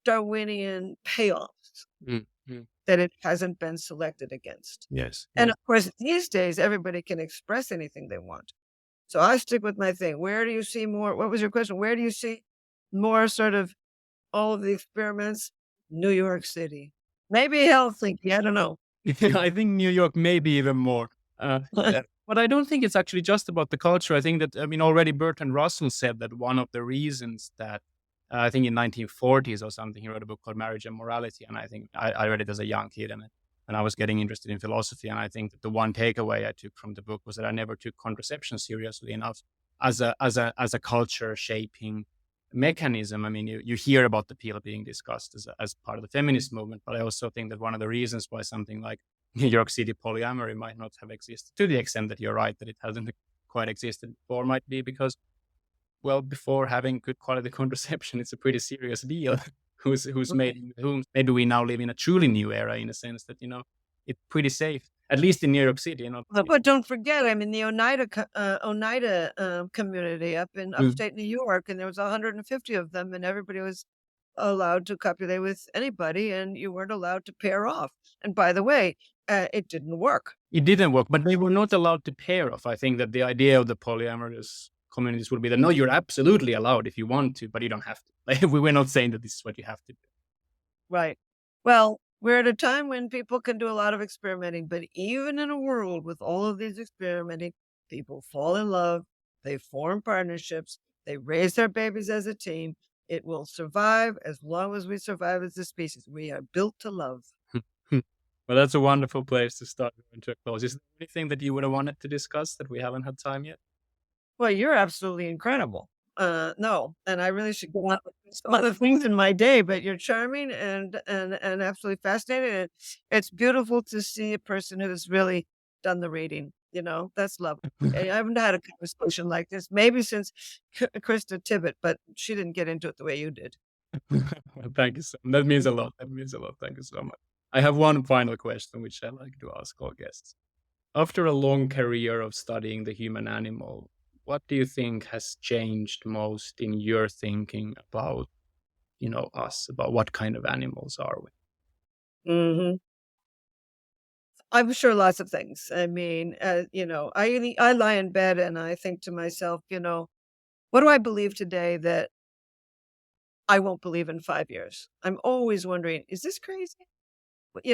Darwinian payoffs Mm, mm. that it hasn't been selected against. Yes, And yes. of course, these days, everybody can express anything they want. So I stick with my thing. Where do you see more? What was your question? Where do you see more sort of all of the experiments? New York City. Maybe Helsinki. I don't know. I think New York maybe even more. But I don't think it's actually just about the culture. I think that, I mean, already Bertrand Russell said that one of the reasons that, I think in 1940s or something, he wrote a book called Marriage and Morality. And I think I read it as a young kid and I was getting interested in philosophy. And I think that the one takeaway I took from the book was that I never took contraception seriously enough as a culture shaping mechanism. I mean, you hear about the pill being discussed as part of the feminist movement, but I also think that one of the reasons why something like New York City polyamory might not have existed to the extent that you're right that it hasn't quite existed before might be because, well, before having good quality contraception, it's a pretty serious deal. Who's made whom maybe we now live in a truly new era in a sense that it's pretty safe, at least in New York City. But don't forget, I'm in the Oneida community up in Mm. upstate New York, and there was 150 of them, and everybody was allowed to copulate with anybody, and you weren't allowed to pair off. And by the way, it didn't work. It didn't work, but they were not allowed to pair off. I think that the idea of the polyamorous communities would be that no, you're absolutely allowed if you want to, but you don't have to. Like we were not saying that this is what you have to do. Right. Well, we're at a time when people can do a lot of experimenting, but even in a world with all of these experimenting, people fall in love, they form partnerships, they raise their babies as a team. It will survive as long as we survive as a species. We are built to love. Well, that's a wonderful place to start into a close. Is there anything that you would have wanted to discuss that we haven't had time yet? Well, you're absolutely incredible. No, and I really should go on with some other things in my day, but you're charming and absolutely fascinating. And it's beautiful to see a person who's really done the reading. That's lovely. I haven't had a conversation like this, maybe since Krista Tippett, but she didn't get into it the way you did. Well, thank you so much. That means a lot. That means a lot. Thank you so much. I have one final question, which I like to ask all guests. After a long career of studying the human animal, what do you think has changed most in your thinking about, us, about what kind of animals are we? Hmm. I'm sure lots of things. I mean, I lie in bed and I think to myself, what do I believe today that I won't believe in 5 years? I'm always wondering, is this crazy? But,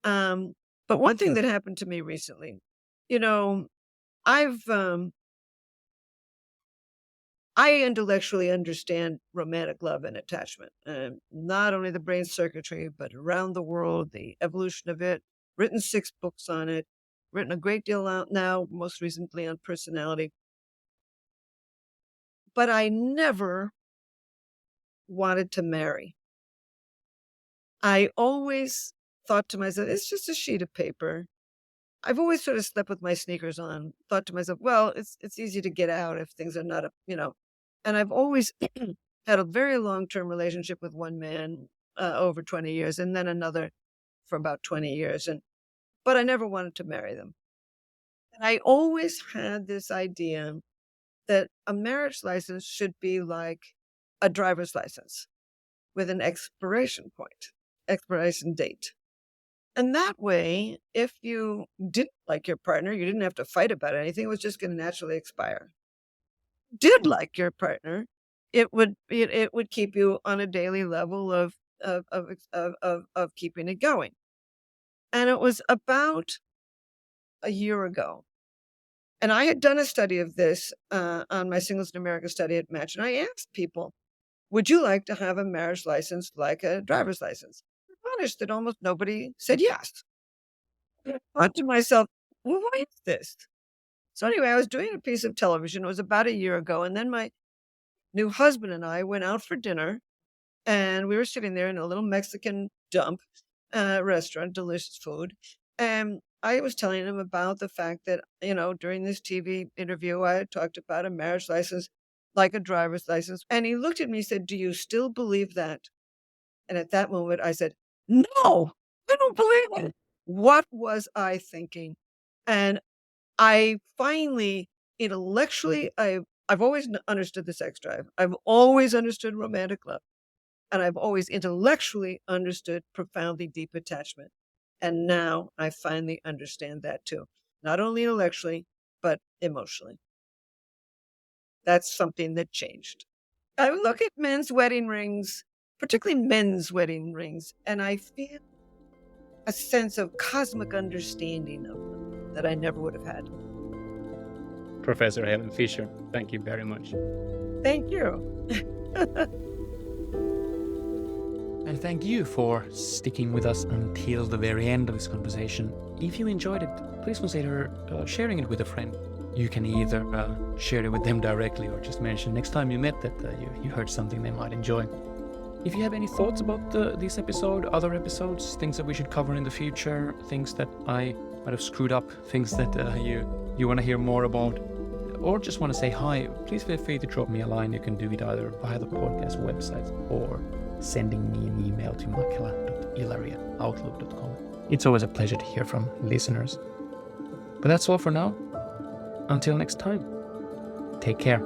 um, but one thing that happened to me recently, you know, I've I intellectually understand romantic love and attachment, not only the brain circuitry, but around the world, the evolution of it. Written 6 books on it. Written a great deal out now, most recently on personality. But I never wanted to marry. I always thought to myself, it's just a sheet of paper. I've always sort of slept with my sneakers on, thought to myself, well, it's easy to get out if things are not and I've always had a very long-term relationship with one man over 20 years, and then another for about 20 years. But I never wanted to marry them. And I always had this idea that a marriage license should be like a driver's license with an expiration date. And that way, if you didn't like your partner, you didn't have to fight about anything. It was just going to naturally expire. Did like your partner, it would keep you on a daily level of keeping it going. And it was about a year ago. And I had done a study of this on my Singles in America study at Match. And I asked people, would you like to have a marriage license like a driver's license? I'm astonished that almost nobody said yes. I thought to myself, well, why is this? So anyway, I was doing a piece of television. It was about a year ago. And then my new husband and I went out for dinner. And we were sitting there in a little Mexican dump restaurant, delicious food. And I was telling him about the fact that, during this TV interview, I had talked about a marriage license like a driver's license. And he looked at me and said, do you still believe that? And at that moment, I said, no, I don't believe it. What was I thinking? And I finally, intellectually, I've always understood the sex drive. I've always understood romantic love. And I've always intellectually understood profoundly deep attachment. And now I finally understand that too. Not only intellectually, but emotionally. That's something that changed. I look at men's wedding rings, particularly men's wedding rings, and I feel a sense of cosmic understanding of them that I never would have had. Professor Helen Fisher, thank you very much. Thank you. And thank you for sticking with us until the very end of this conversation. If you enjoyed it, please consider sharing it with a friend. You can either share it with them directly or just mention next time you met that you heard something they might enjoy. If you have any thoughts about this episode, other episodes, things that we should cover in the future, things that I might have screwed up, things that you want to hear more about, or just want to say hi, please feel free to drop me a line. You can do it either via the podcast website or sending me an email to makela.ilari@outlook.com. It's always a pleasure to hear from listeners. But that's all for now. Until next time, take care.